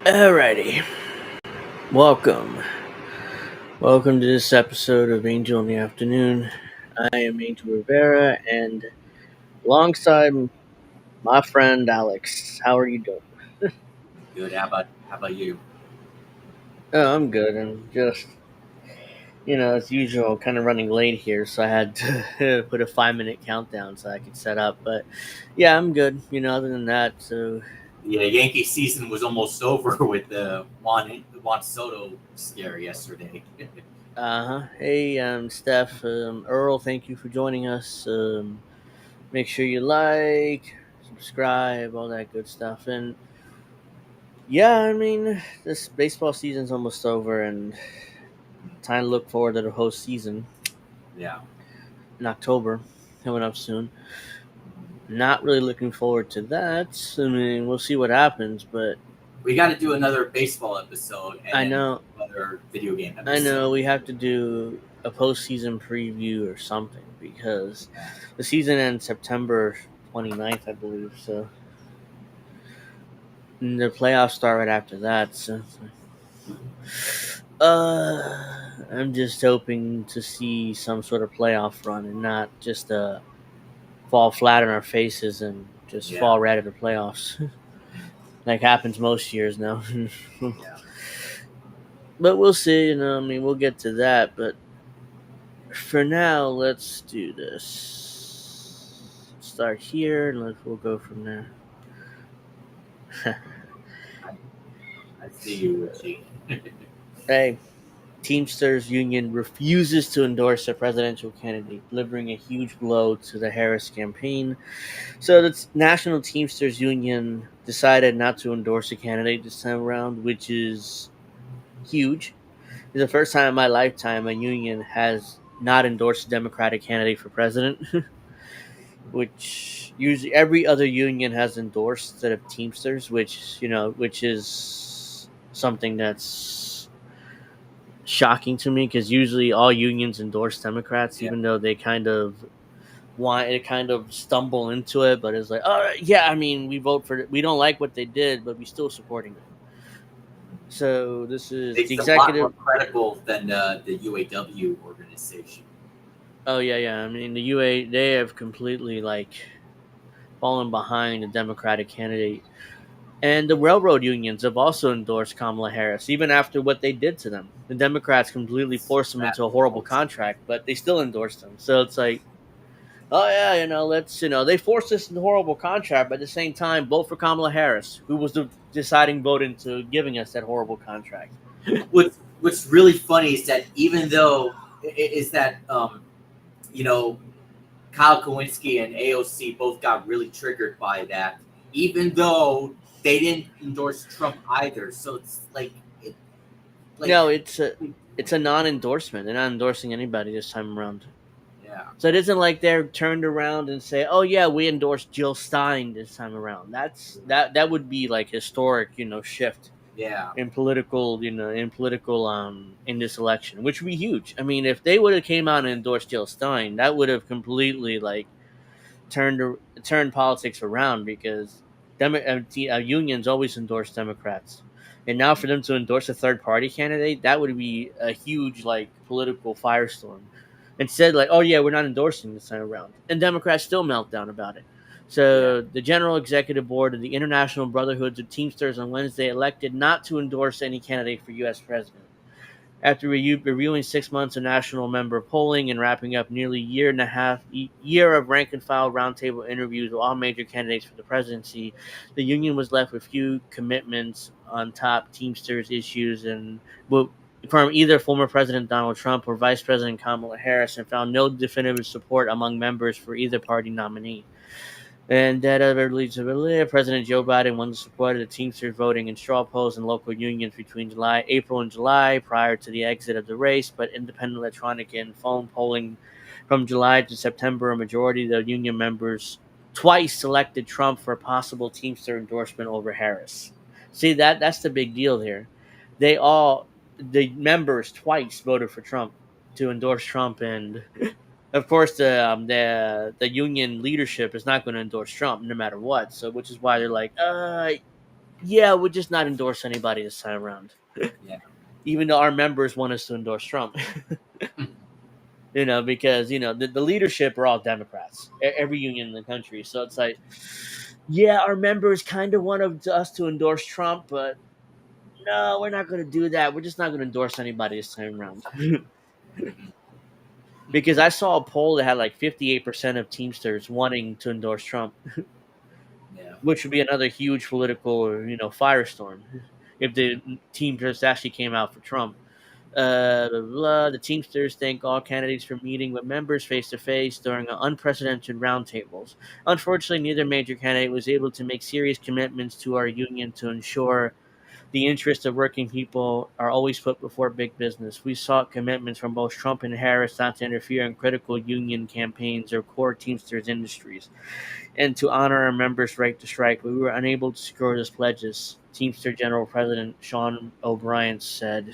Alrighty, welcome. Welcome to this episode of Angel in the Afternoon. I am Angel Rivera, and alongside my friend Alex. How are you doing? Good. How about you? Oh, I'm good. I'm just, as usual, kind of running late here, so I had to put a 5 minute countdown so I could set up. But yeah, I'm good. Other than that, so The Yankee season was almost over with the Juan Soto scare yesterday. hey, Steph, Earl, thank you for joining us. Make sure you like, subscribe, all that good stuff. And yeah, I mean, this baseball season's almost over, and time to look forward to the whole season Yeah, in October, coming up soon. Not really looking forward to that. I mean, we'll see what happens, but we got to do another baseball episode and I then know, another video game I know, episode. we have to do a postseason preview or something because Yeah. the season ends September 29th, I believe. So and the playoffs start right after that. So I'm just hoping to see some sort of playoff run and not just fall flat on our faces and just Yeah, fall right at the playoffs, like happens most years now. yeah. But we'll see. I mean, we'll get to that. But for now, let's do this. Start here, and we'll go from there. I, I see you, Richie. Hey, Teamsters Union refuses to endorse a presidential candidate, delivering a huge blow to the Harris campaign. So the National Teamsters Union decided not to endorse a candidate this time around, which is huge. It's the first time in my lifetime a union has not endorsed a Democratic candidate for president, which usually every other union has endorsed instead of Teamsters, which is something that's shocking to me because usually all unions endorse Democrats, Yeah, even though they kind of stumble into it, but it's like, oh yeah, I mean, we don't like what they did, but we still supporting them. So this is the it's a lot more executive. credible than the UAW organization. Oh yeah. I mean, the UA they have completely like fallen behind the Democratic candidate, and the railroad unions have also endorsed Kamala Harris, even after what they did to them. The Democrats completely forced them That into a horrible bullshit. contract, but they still endorsed them. So it's like, oh yeah, let's they forced us into a horrible contract, but at the same time, vote for Kamala Harris, who was the deciding vote into giving us that horrible contract. What's really funny is that even though is that you know Kyle Kowinski and AOC both got really triggered by that, even though they didn't endorse Trump either. So it's like, No, it's a non-endorsement. They're not endorsing anybody this time around. yeah, So it isn't like they're turned around and say, "Oh yeah, we endorsed Jill Stein this time around." That would be like historic, shift yeah, in this election, which would be huge. I mean, if they would have came out and endorsed Jill Stein, that would have completely like turned politics around because unions always endorse Democrats, and now for them to endorse a third party candidate, that would be a huge like political firestorm. Instead, like, oh yeah, we're not endorsing this time around, and Democrats still melt down about it. yeah. So the General Executive Board of the International Brotherhoods of Teamsters on Wednesday elected not to endorse any candidate for U.S. president. After reviewing 6 months of national member polling and wrapping up nearly year of rank and file roundtable interviews with all major candidates for the presidency, the union was left with few commitments on top Teamsters issues and from either former President Donald Trump or Vice President Kamala Harris, and found no definitive support among members for either party nominee. And that leads to President Joe Biden won the support of the Teamsters voting in straw polls and local unions between April and July prior to the exit of the race, but independent electronic and phone polling from July to September, a majority of the union members twice selected Trump for a possible Teamster endorsement over Harris. See that's the big deal here. The members twice voted for Trump to endorse Trump, and of course the union leadership is not going to endorse Trump no matter what. So which is why they're like, Yeah, we'll just not endorse anybody this time around. Yeah. Even though our members want us to endorse Trump. Because the leadership are all Democrats, every union in the country. So it's like, yeah, our members kind of want us to endorse Trump, but no, we're not going to do that. We're just not going to endorse anybody this time around. Mhm. Because I saw a poll that had like 58% of Teamsters wanting to endorse Trump, Yeah. which would be another huge political, firestorm if the Teamsters actually came out for Trump. Blah, blah, blah. The Teamsters thank all candidates for meeting with members face to face during an unprecedented roundtables. Unfortunately, neither major candidate was able to make serious commitments to our union to ensure the interests of working people are always put before big business. We sought commitments from both Trump and Harris not to interfere in critical union campaigns or core Teamsters industries, and to honor our members' right to strike. We were unable to secure those pledges. Teamster General President Sean O'Brien said,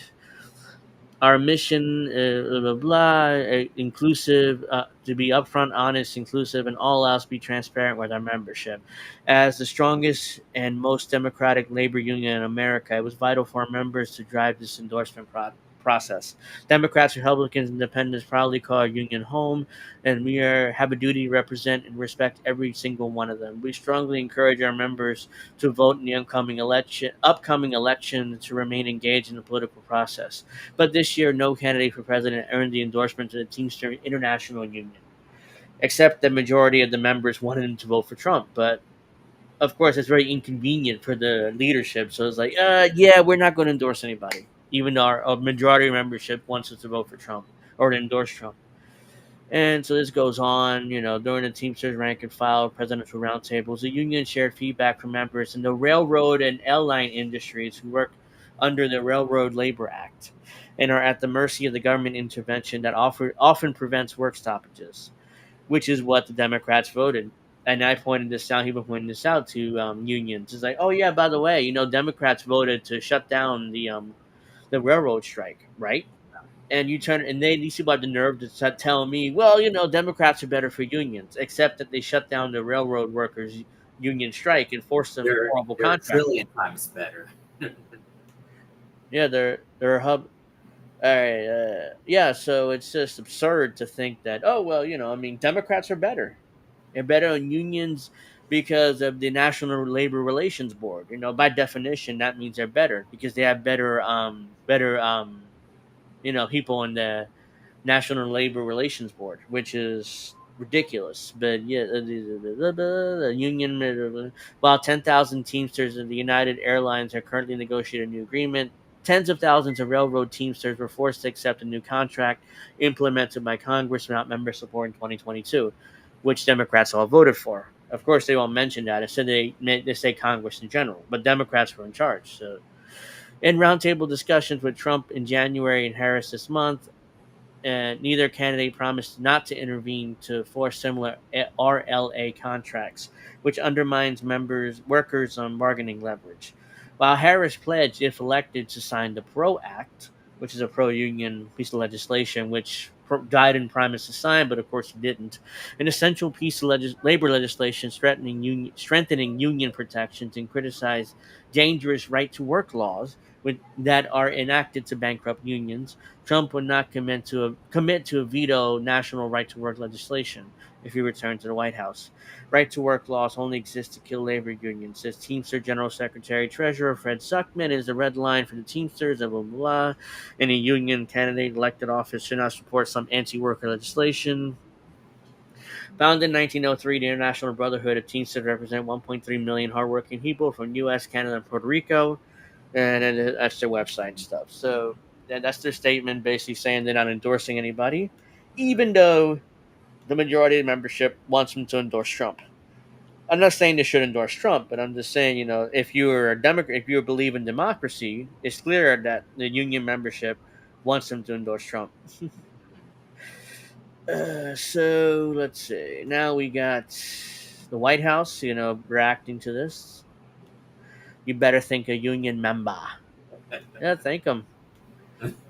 our mission, blah, blah, blah, inclusive, to be upfront, honest, inclusive, and all else be transparent with our membership. As the strongest and most democratic labor union in America, it was vital for our members to drive this process. Democrats, Republicans, Independents proudly call our union home, and have a duty to represent and respect every single one of them. We strongly encourage our members to vote in the upcoming election to remain engaged in the political process. But this year, no candidate for president earned the endorsement of the Teamster International Union, except the majority of the members wanted him to vote for Trump. But of course, it's very inconvenient for the leadership. So it's like, yeah, we're not going to endorse anybody, even though our majority membership wants us to vote for Trump or to endorse Trump. And so this goes on, during the Teamsters rank and file presidential roundtables, the union shared feedback from members in the railroad and airline industries who work under the Railroad Labor Act and are at the mercy of the government intervention that often prevents work stoppages, which is what the Democrats voted. And I pointed this out, people pointed this out to unions. It's like, oh yeah, by the way, Democrats voted to shut down the railroad strike, right? And these people have the nerve to tell me, well, Democrats are better for unions, except that they shut down the railroad workers union strike and forced them horrible They're a contract. trillion times better. Yeah, they're a hub. All right, yeah. So it's just absurd to think that, oh well, Democrats are better. They're better on unions because of the National Labor Relations Board. By definition, that means they're better because they have better people in the National Labor Relations Board, which is ridiculous. But yeah, the union, while 10,000 Teamsters of the United Airlines are currently negotiating a new agreement, tens of thousands of railroad Teamsters were forced to accept a new contract implemented by Congress without member support in 2022, which Democrats all voted for. Of course, they won't mention that. Instead, they say Congress in general, but Democrats were in charge. So, in roundtable discussions with Trump in January and Harris this month, and neither candidate promised not to intervene to force similar RLA contracts, which undermines workers' on bargaining leverage. While Harris pledged, if elected, to sign the PRO Act, which is a pro-union piece of legislation, which Biden promised to sign, but of course he didn't, an essential piece of labor legislation strengthening union protections and criticize dangerous right-to-work laws that are enacted to bankrupt unions. Trump would not commit to a veto national right to work legislation if he returned to the White House. Right to work laws only exist to kill labor unions, says Teamster General Secretary Treasurer Fred Suckman. Is the red line for the Teamsters, blah, blah, blah. Any union candidate elected office should not support some anti worker legislation. Founded in 1903, the International Brotherhood of Teamsters represent 1.3 million hardworking people from U.S., Canada, and Puerto Rico, and then that's their website and stuff. So that's their statement, basically saying they're not endorsing anybody, even though the majority of the membership wants them to endorse Trump. I'm not saying they should endorse Trump, but I'm just saying, if you're a Democrat, if you believe in democracy, it's clear that the union membership wants them to endorse Trump. So let's see. Now we got the White House, reacting to this. You better think a union member. Yeah, thank them.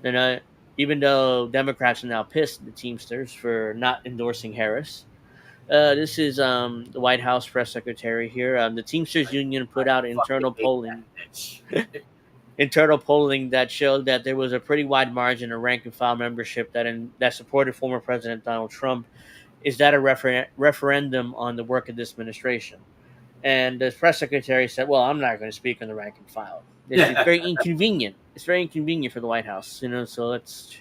And even though Democrats are now pissed at the Teamsters for not endorsing Harris, This is the White House press secretary here. The Teamsters Union put I out fucking hate that bitch. internal polling that showed that there was a pretty wide margin of rank and file membership that supported former President Donald Trump. Is that a referendum on the work of this administration? And the press secretary said, "Well, I'm not going to speak on the rank and file. It's very inconvenient. It's very inconvenient for the White House, you know. So let's."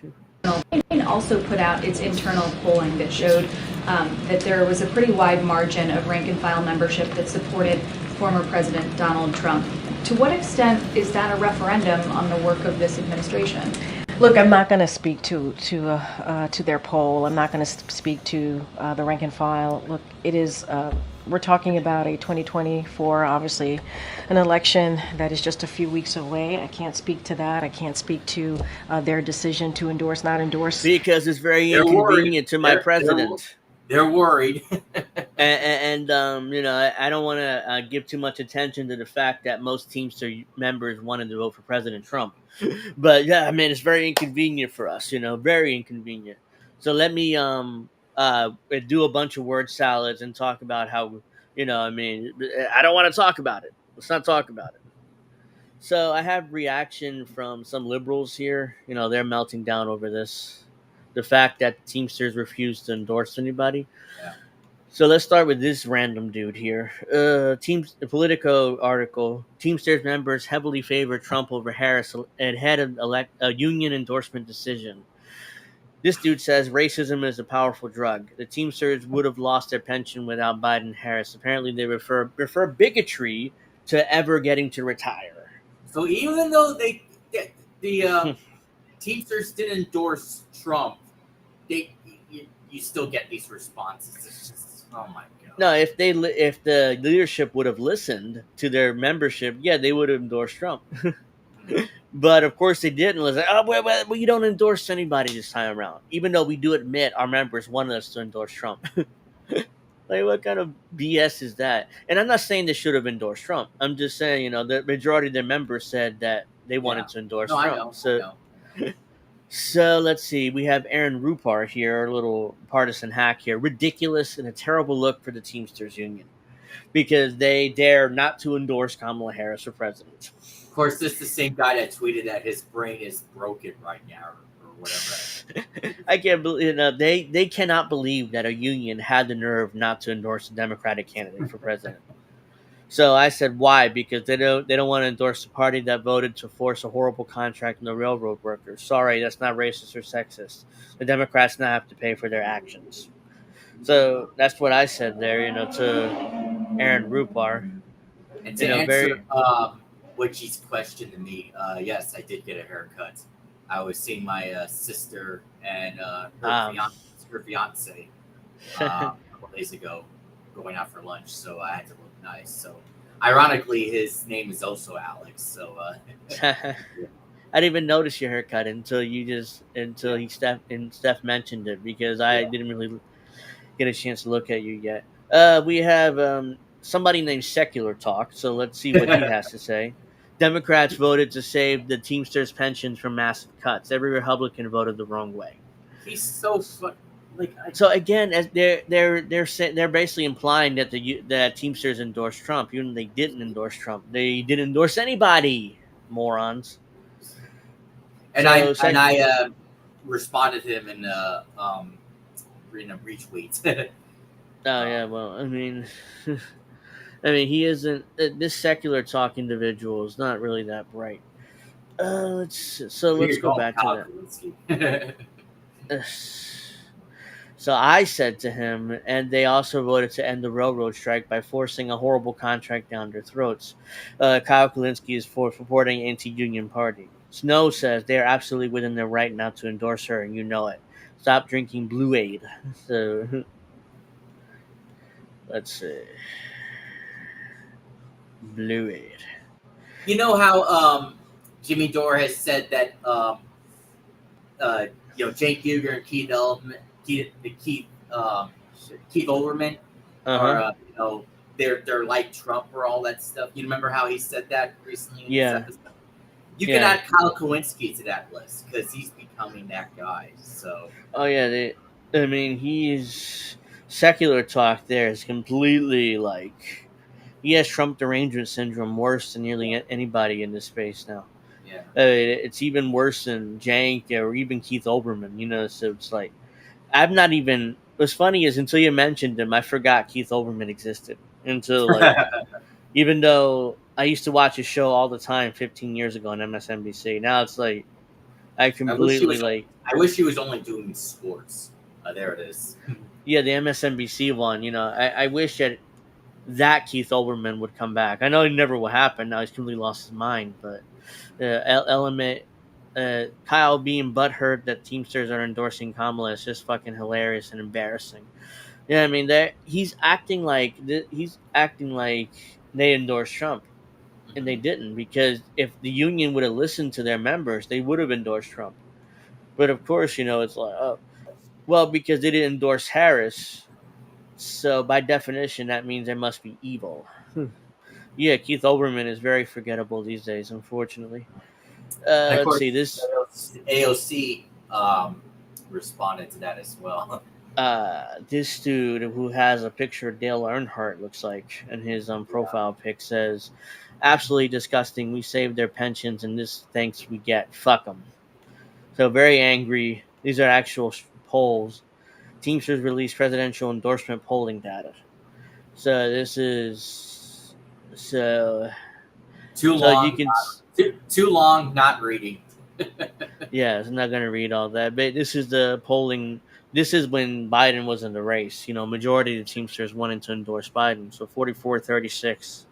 Also put out its internal polling that showed that there was a pretty wide margin of rank and file membership that supported former President Donald Trump. To what extent is that a referendum on the work of this administration? Look, I'm not going to speak to their poll. I'm not going to speak to the rank and file. Look, it is. We're talking about a 2024, obviously, an election that is just a few weeks away. I can't speak to that. I can't speak to their decision to endorse, not endorse. Because it's very inconvenient to my president. They're worried. And you know, I don't want to give too much attention to the fact that most Teamster members wanted to vote for President Trump. But yeah, I mean, it's very inconvenient for us, you know, very inconvenient. So let me do a bunch of word salads and talk about how, you know, I mean, I don't want to talk about it. Let's not talk about it. So I have reaction from some liberals here. You know, they're melting down over this. The fact that Teamsters refused to endorse anybody. Yeah. So let's start with this random dude here. The Politico article: Teamsters members heavily favor Trump over Harris ahead of a union endorsement decision. This dude says racism is a powerful drug. The Teamsters would have lost their pension without Biden and Harris. Apparently, they prefer bigotry to ever getting to retire. So even though the Teamsters didn't endorse Trump, you still get these responses. It's just, oh my god. No, if the leadership would have listened to their membership, yeah, they would have endorsed Trump. But of course they didn't. It was like, oh, well, we don't endorse anybody this time around, even though we do admit our members wanted us to endorse Trump. Like, what kind of BS is that? And I'm not saying they should have endorsed Trump. I'm just saying, you know, the majority of their members said that they wanted to endorse Trump. I know. So let's see. We have Aaron Rupar here, a little partisan hack here. Ridiculous and a terrible look for the Teamsters Union because they dare not to endorse Kamala Harris for president. Of course, this is the same guy that tweeted that his brain is broken right now or whatever. I can't believe, you know, they cannot believe that a union had the nerve not to endorse a Democratic candidate for president. So I said, why? Because they don't want to endorse the party that voted to force a horrible contract on the railroad workers. Sorry, that's not racist or sexist. The Democrats now have to pay for their actions. So that's what I said there, you know, to Aaron Rupar. And to answer Witchy's question to me, yes, I did get a haircut. I was seeing my sister and her fiance a couple days ago going out for lunch, so I had to look nice. So ironically, his name is also Alex. So I didn't even notice your haircut until Steph mentioned it, because I didn't really get a chance to look at you yet. We have somebody named Secular Talk, so let's see what he has to say. Democrats voted to save the Teamsters pensions from massive cuts. Every Republican voted the wrong way. He's so So again, as they're basically implying that that Teamsters endorsed Trump, even though they didn't endorse Trump. They didn't endorse anybody, morons. And I responded to him in reading a retweet. Oh yeah, well, I mean, he isn't. This Secular Talk individual is not really that bright. Let's go back to that. So I said to him, and they also voted to end the railroad strike by forcing a horrible contract down their throats. Kyle Kulinski is for supporting anti-union party. Snow says they are absolutely within their right not to endorse her, and you know it. Stop drinking Blue Aid. So let's see. Blue Aid. You know how Jimmy Dore has said that Jake Uger and Keith Olbermann are they're like Trump or all that stuff. You remember how he said that recently? Yeah. You can add Kyle Kulinski to that list because he's becoming that guy. So. Oh yeah, he's secular talk there is completely like he has Trump derangement syndrome worse than nearly anybody in this space now. Yeah. It's even worse than Jank or even Keith Olbermann. So it's like I've not even. What's funny is until you mentioned him, I forgot Keith Olbermann existed. Until like, even though I used to watch his show all the time 15 years ago on MSNBC, now it's like I I wish he completely was. like I wish he was only doing sports. There it is. yeah the MSNBC one. I wish that Keith Olbermann would come back. I know it never will happen. Now he's completely lost his mind, but element. Kyle being butthurt that Teamsters are endorsing Kamala is just fucking hilarious and embarrassing. Yeah, I mean that he's acting like they endorsed Trump, and they didn't, because if the union would have listened to their members, they would have endorsed Trump. But of course, it's like, oh, well, because they didn't endorse Harris, so by definition, that means they must be evil. Yeah, Keith Olbermann is very forgettable these days, unfortunately. And of Let's see course, this. AOC responded to that as well. This dude who has a picture of Dale Earnhardt, looks like, in his profile pic, says, "Absolutely disgusting. We saved their pensions, and this thanks we get. Fuck them." So very angry. These are actual polls. Teamsters released presidential endorsement polling data. So this is so Too so you long. can. Too long. Not reading. Yeah, I'm not going to read all that, but this is the polling. This is when Biden was in the race. Majority of the Teamsters wanted to endorse Biden, so 44-36.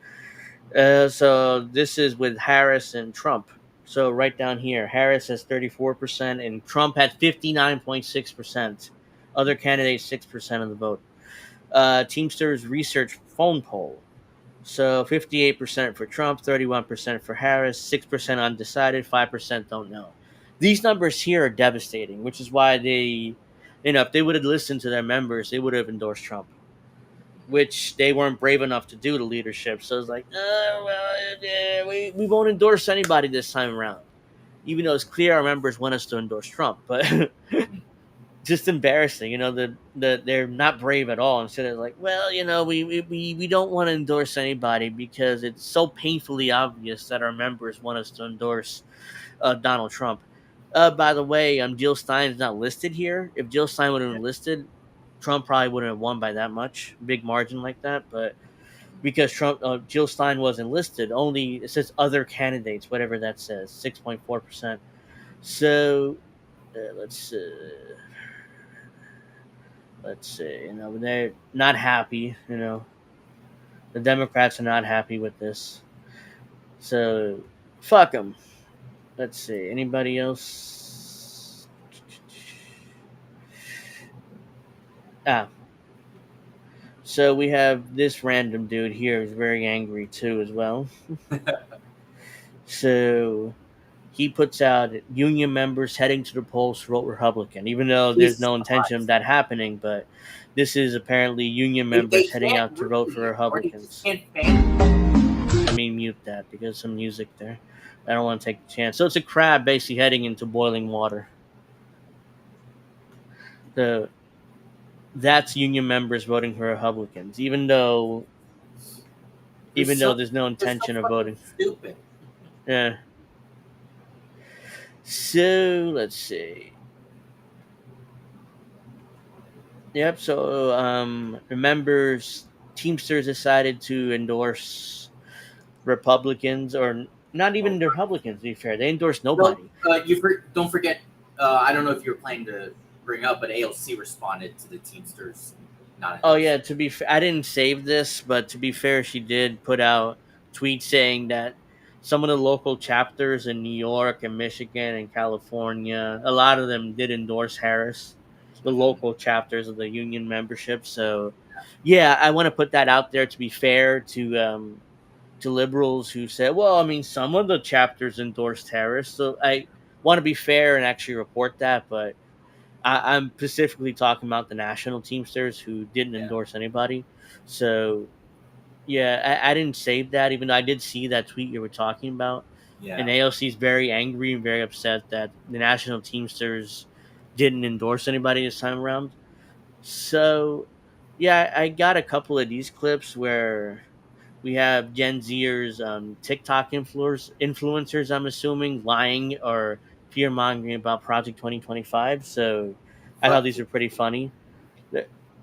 So this is with Harris and Trump. So right down here, Harris has 34%, and Trump had 59.6%. Other candidates 6% of the vote. Teamsters research phone poll. So 58% for Trump, 31% for Harris, 6% undecided, 5% don't know. These numbers here are devastating, which is why if they would have listened to their members, they would have endorsed Trump, which they weren't brave enough to do to leadership. So it's like, we won't endorse anybody this time around, even though it's clear our members want us to endorse Trump. But just embarrassing, that they're not brave at all. Instead of like, well, we don't want to endorse anybody because it's so painfully obvious that our members want us to endorse Donald Trump. By the way, Jill Stein's not listed here. If Jill Stein would have been listed, Trump probably wouldn't have won by that much, big margin like that. But because Jill Stein wasn't listed, only it says other candidates, whatever that says, 6.4%. So let's. Let's see. They're not happy. The Democrats are not happy with this. So, fuck them. Let's see. Anybody else? Ah. So we have this random dude here who's very angry too as well. So he puts out union members heading to the polls to vote Republican, even though there's no intention of that happening. But this is apparently union members heading out to vote for Republicans. I mean, mute that because some music there. I don't want to take a chance. So it's a crab basically heading into boiling water. That's union members voting for Republicans, even though there's no intention of voting. Stupid. Yeah. So let's see. Yep. So members, Teamsters decided to endorse Republicans, or not even the Republicans. To be fair, they endorsed nobody. Don't forget. I don't know if you were planning to bring up, but AOC responded to the Teamsters. Oh yeah. To be fair, I didn't save this, but to be fair, she did put out tweets saying that some of the local chapters in New York and Michigan and California, a lot of them did endorse Harris, the local chapters of the union membership. So, yeah, I want to put that out there to be fair to liberals who said, well, I mean, some of the chapters endorsed Harris. So I want to be fair and actually report that, but I'm specifically talking about the national Teamsters who didn't endorse anybody. So yeah, I didn't save that, even though I did see that tweet you were talking about. Yeah. And AOC is very angry and very upset that the national Teamsters didn't endorse anybody this time around. So, Yeah, I got a couple of these clips where we have Gen Zers, TikTok influencers, I'm assuming, lying or fear mongering about Project 2025. So I thought Fuck these you. were pretty funny.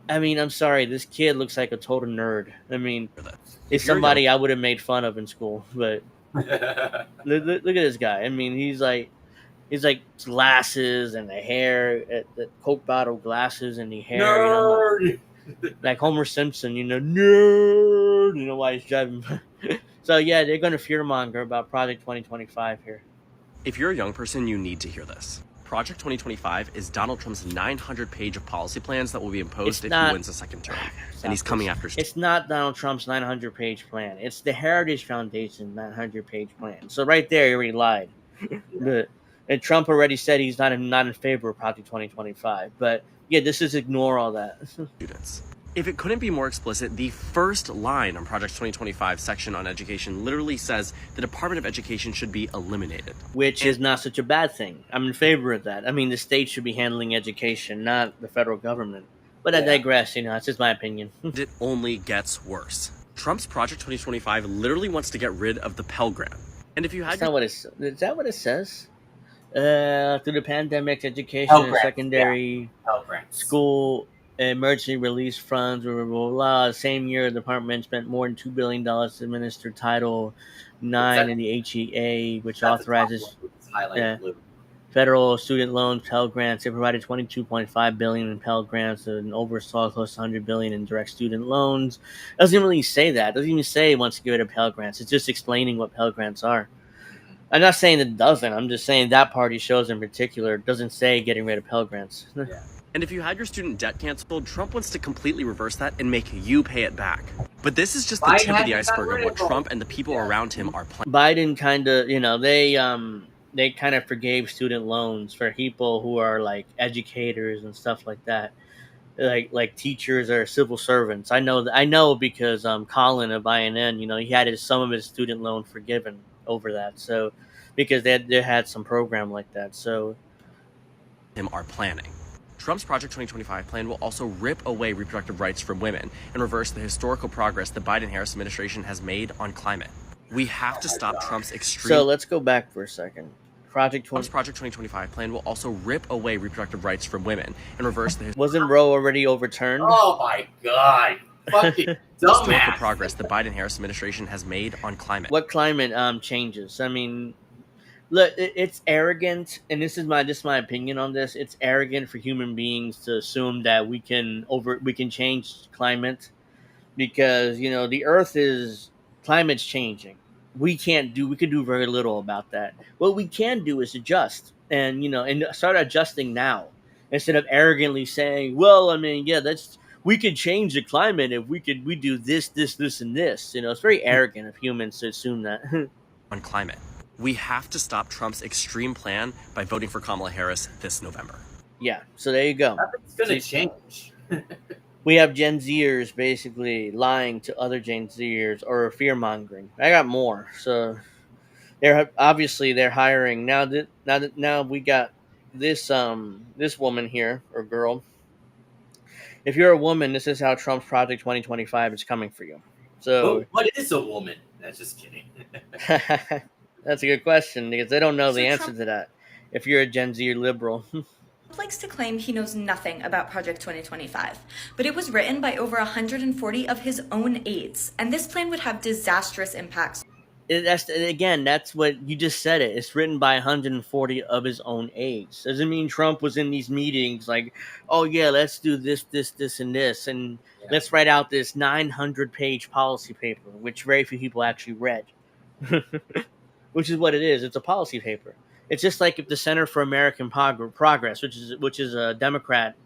I mean, I'm sorry, this kid looks like a total nerd. I mean, it's If you're young. somebody I would have made fun of in school, but look at this guy. I mean, he's like glasses and the hair, the Coke bottle glasses and the hair. You know, Nerd. like Homer Simpson. You know, nerd. You know why he's driving. So yeah, they're going to fearmonger about Project 2025 here. If you're a young person, you need to hear this. Project 2025 is Donald Trump's 900-page of policy plans that will be imposed if he wins a second term. And he's coming after It's not Donald Trump's 900-page plan. It's the Heritage Foundation 900-page plan. So right there, he already lied. And Trump already said he's not in favor of Project 2025. But yeah, this is ignore all that. students. If it couldn't be more explicit, the first line on Project 2025 section on education literally says the Department of Education should be eliminated. Which is not such a bad thing. I'm in favor of that. I mean, the state should be handling education, not the federal government. But I digress, you know, that's just my opinion. It only gets worse. Trump's Project 2025 literally wants to get rid of the Pell Grant. And if you had Is that what it says? Through the pandemic, education and secondary school emergency release funds, blah, blah, blah, blah. Same year, the department spent more than $2 billion to administer Title IX in the HEA, which authorizes federal student loans, Pell Grants. They provided $22.5 billion in Pell Grants and oversaw close to $100 billion in direct student loans. It doesn't really say that. It doesn't even say it wants to get rid of Pell Grants. It's just explaining what Pell Grants are. I'm not saying it doesn't. I'm just saying that party shows in particular doesn't say getting rid of Pell Grants. And if you had your student debt canceled, Trump wants to completely reverse that and make you pay it back. But this is just the tip of the iceberg of what Trump and the people around him are planning. Biden kind of, you know, they kind of forgave student loans for people who are like educators and stuff like that, like teachers or civil servants. I know because Colin of INN, you know, he had some of his student loan forgiven over that. So because they had some program like that. So him are planning. Trump's Project 2025 plan will also rip away reproductive rights from women and reverse the historical progress the Biden-Harris administration has made on climate. We have to stop Trump's extreme... So let's go back for a second. Trump's Project 2025 plan will also rip away reproductive rights from women and reverse the... Wasn't Roe already overturned? Oh my God. Fucking historical dumbass. progress the Biden-Harris administration has made on climate. What climate changes? I mean... Look, it's arrogant, and this is my opinion on this. It's arrogant for human beings to assume that we can change climate, because you know the Earth climate's changing. We could do very little about that. What we can do is adjust, and start adjusting now instead of arrogantly saying, "Well, I mean, yeah, we could change the climate if we do this, and this." You know, it's very arrogant of humans to assume that. On climate. We have to stop Trump's extreme plan by voting for Kamala Harris this November. Yeah, so there you go. Nothing's going to change. We have Gen Zers basically lying to other Gen Zers or fear-mongering. I got more. So they're hiring. Now we got this woman here, or girl. If you're a woman, this is how Trump's Project 2025 is coming for you. So what is a woman? That's just kidding. That's a good question, because they don't know the answer to that. If you're a Gen Z liberal. Trump likes to claim he knows nothing about Project 2025, but it was written by over 140 of his own aides, and this plan would have disastrous impacts. That's what you just said. It's written by 140 of his own aides. Doesn't mean Trump was in these meetings like, oh yeah, let's do this, and this, and let's write out this 900-page policy paper, which very few people actually read. Which is what it is. It's a policy paper. It's just like if the Center for American Progress, which is a Democrat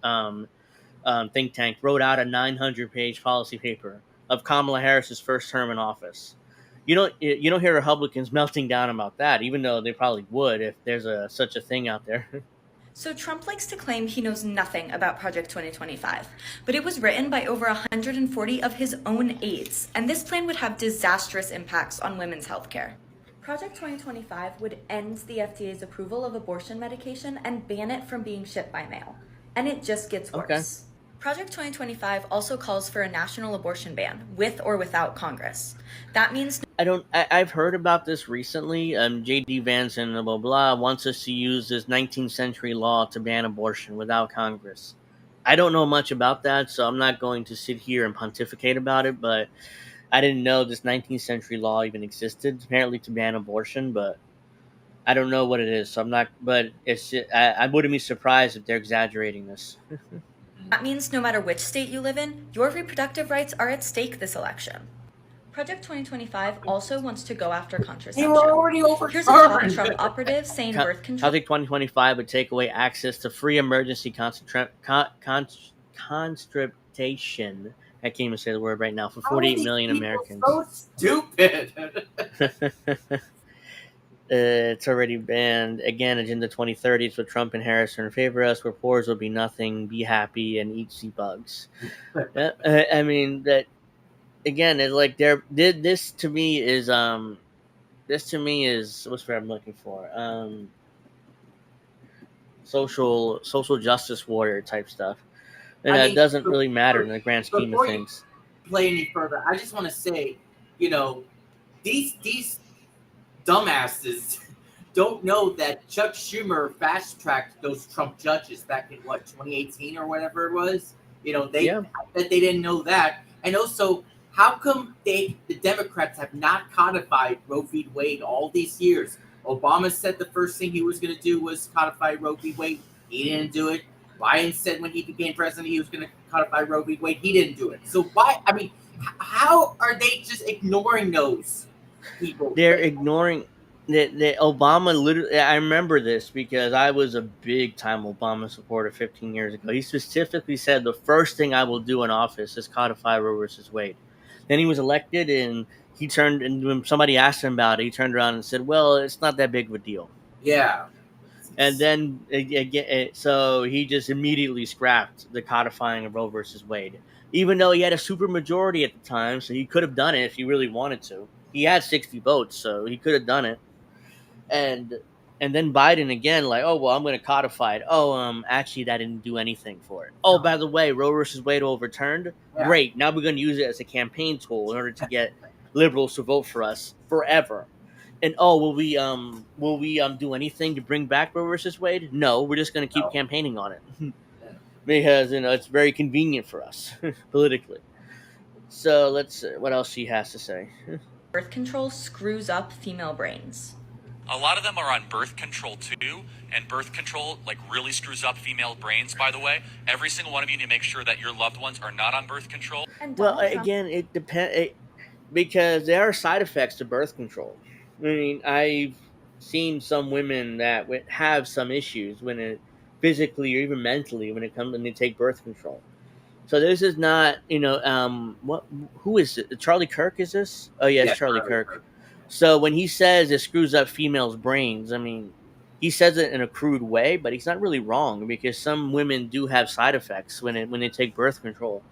think tank, wrote out a 900-page policy paper of Kamala Harris's first term in office. You don't hear Republicans melting down about that, even though they probably would if there's such a thing out there. So Trump likes to claim he knows nothing about Project 2025, but it was written by over 140 of his own aides, and this plan would have disastrous impacts on women's health care. Project 2025 would end the FDA's approval of abortion medication and ban it from being shipped by mail. And it just gets worse. Project 2025 also calls for a national abortion ban, with or without Congress. That means I've heard about this recently. J.D. Vance and blah, blah, blah wants us to use this 19th century law to ban abortion without Congress. I don't know much about that, so I'm not going to sit here and pontificate about it, but I didn't know this 19th century law even existed, apparently to ban abortion, but I don't know what it is, so I'm not, but I wouldn't be surprised if they're exaggerating this. That means no matter which state you live in, your reproductive rights are at stake this election. Project 2025 also wants to go after contraception. They were already Here's a top overturned. Trump operative saying birth control. Project 2025 would take away access to free emergency contraception. I can't even say the word right now, for 48 million Americans. So stupid. It's already banned. Again, Agenda 2030 is what Trump and Harris are in favor of us, where poors will be nothing, be happy, and eat sea bugs. I mean, that, again, it's like this to me is what's what I'm looking for. Social justice warrior type stuff. And it doesn't really matter in the grand scheme of things. Play any further, I just want to say, these dumbasses don't know that Chuck Schumer fast-tracked those Trump judges back in 2018 or whatever it was. I bet they didn't know that. And also, how come the Democrats have not codified Roe v. Wade all these years? Obama said the first thing he was going to do was codify Roe v. Wade. He didn't do it. Biden said when he became president he was going to codify Roe v. Wade. He didn't do it. So why? I mean, how are they just ignoring those people? They're ignoring the Obama. Literally, I remember this because I was a big time Obama supporter 15 years ago. He specifically said the first thing I will do in office is codify Roe versus Wade. Then he was elected, and and when somebody asked him about it, he turned around and said, "Well, it's not that big of a deal." Yeah. And then, so he just immediately scrapped the codifying of Roe versus Wade, even though he had a super majority at the time, so he could have done it if he really wanted to. He had 60 votes, so he could have done it. And then Biden again, like, oh, well, I'm going to codify it. Oh, actually, that didn't do anything for it. Oh, by the way, Roe versus Wade overturned. Yeah. Great. Now we're going to use it as a campaign tool in order to get liberals to vote for us forever. And will we do anything to bring back Roe versus Wade? No, we're just going to keep campaigning on it because it's very convenient for us politically. So let's see what else she has to say. Birth control screws up female brains. A lot of them are on birth control too, and birth control really screws up female brains. By the way, every single one of you need to make sure that your loved ones are not on birth control. Well, again, it depends because there are side effects to birth control. I mean, I've seen some women that have some issues physically or even mentally when they take birth control. So this is not, who is it? Charlie Kirk is this? Oh yes, yeah, Charlie Kirk. So when he says it screws up females' brains, I mean, he says it in a crude way, but he's not really wrong because some women do have side effects when they take birth control.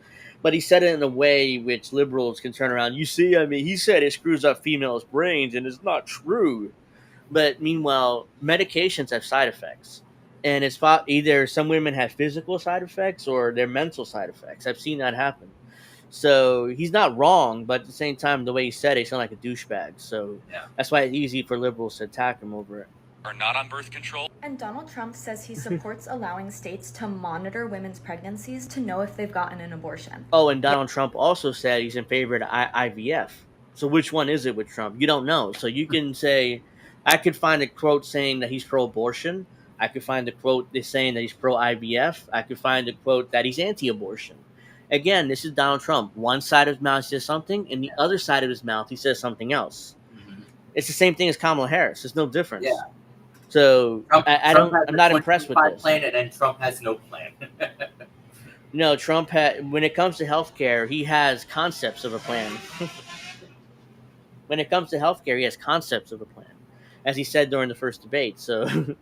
But he said it in a way which liberals can turn around. You see, I mean, he said it screws up females' brains, and it's not true. But meanwhile, medications have side effects. And it's either some women have physical side effects or they're mental side effects. I've seen that happen. So he's not wrong, but at the same time, the way he said it, he sounded like a douchebag. So That's why it's easy for liberals to attack him over it. Are not on birth control. And Donald Trump says he supports allowing states to monitor women's pregnancies to know if they've gotten an abortion. Oh, and Donald Trump also said he's in favor of IVF. So which one is it with Trump? You don't know. So you can say, I could find a quote saying that he's pro-abortion. I could find a quote saying that he's pro-IVF. I could find a quote that he's anti-abortion. Again, this is Donald Trump. One side of his mouth says something, and the other side of his mouth, he says something else. Mm-hmm. It's the same thing as Kamala Harris. There's no difference. Yeah. So I'm not impressed with this. Plan and Trump has no plan. No, Trump when it comes to healthcare, he has concepts of a plan. When it comes to healthcare, he has concepts of a plan, as he said during the first debate. So,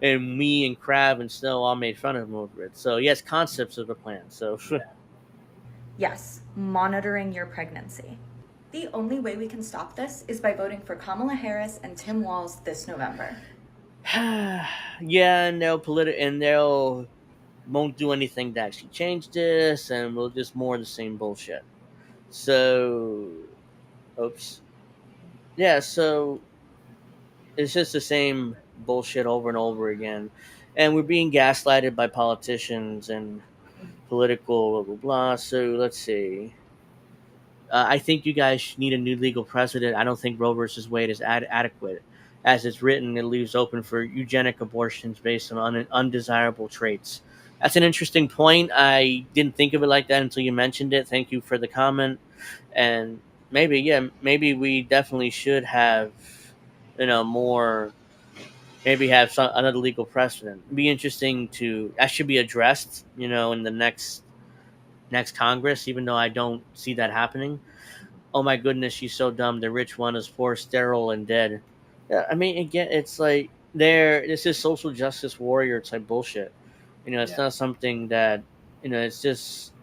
and me and Crab and Snow all made fun of him over it. So he has concepts of a plan. So, yes, monitoring your pregnancy. The only way we can stop this is by voting for Kamala Harris and Tim Walz this November. Yeah, and they'll won't do anything to actually change this, and we'll just more of the same bullshit. So, oops, yeah. So it's just the same bullshit over and over again, and we're being gaslighted by politicians and political blah blah blah. So let's see. I think you guys need a new legal precedent. I don't think Roe versus Wade is adequate. As it's written, it leaves open for eugenic abortions based on undesirable traits. That's an interesting point. I didn't think of it like that until you mentioned it. Thank you for the comment. And maybe, yeah, maybe we definitely should have, more. Maybe have another legal precedent. It'd be interesting to that should be addressed, in the next Congress. Even though I don't see that happening. Oh my goodness, she's so dumb. The rich one is poor, sterile, and dead. Yeah, I mean, again, it's like this is social justice warrior type bullshit. It's Yeah. not something that it's just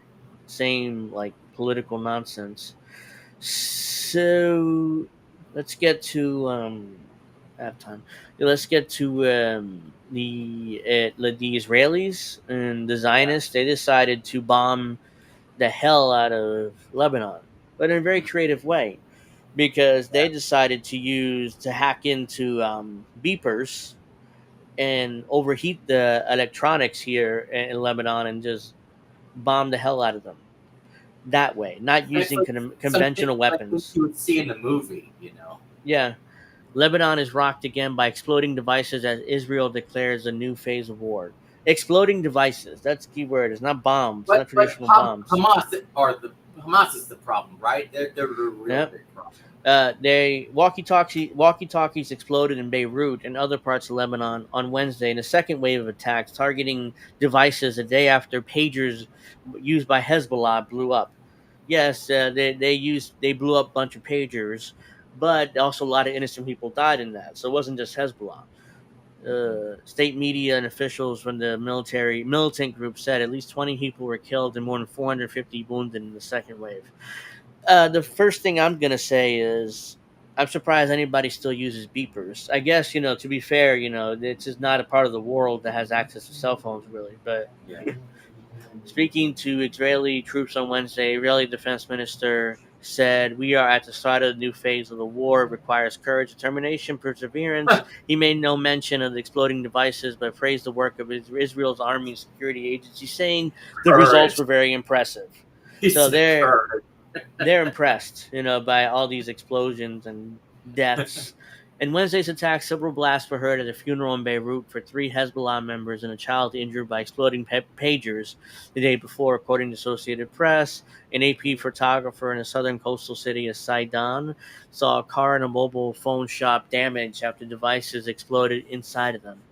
same like political nonsense. So let's get to I have time. Yeah, let's get to the Israelis and the Zionists. They decided to bomb the hell out of Lebanon, but in a very creative way because they decided to hack into beepers and overheat the electronics here in Lebanon and just bomb the hell out of them that way, not It's using like something conventional like what weapons. you would see in the movie, you know. Yeah, Lebanon is rocked again by exploding devices as Israel declares a new phase of war. Exploding devices, that's the key word. It's not bombs, not But traditional bombs. Hamas is the problem, right? They're the real Yep. big problem. They walkie-talkies exploded in Beirut and other parts of Lebanon on Wednesday in a second wave of attacks targeting devices a day after pagers used by Hezbollah blew up. Yes, they blew up a bunch of pagers, but also a lot of innocent people died in that. So it wasn't just Hezbollah. State media and officials from the militant group said at least 20 people were killed and more than 450 wounded in the second wave. The first thing I'm gonna say is I'm surprised anybody still uses beepers. I guess to be fair, it's just not a part of the world that has access to cell phones really. But Yeah. speaking to Israeli troops on Wednesday, Israeli defense minister said, "We are at the start of a new phase of the war. It requires courage, determination, perseverance." He made no mention of the exploding devices, but praised the work of Israel's army and security agency, saying the results Courage. were very impressive. He So said courage. they're impressed, by all these explosions and deaths. In Wednesday's attack, several blasts were heard at a funeral in Beirut for 3 Hezbollah members and a child injured by exploding pagers the day before, according to Associated Press. An AP photographer in a southern coastal city of Sidon saw a car and a mobile phone shop damaged after devices exploded inside of them.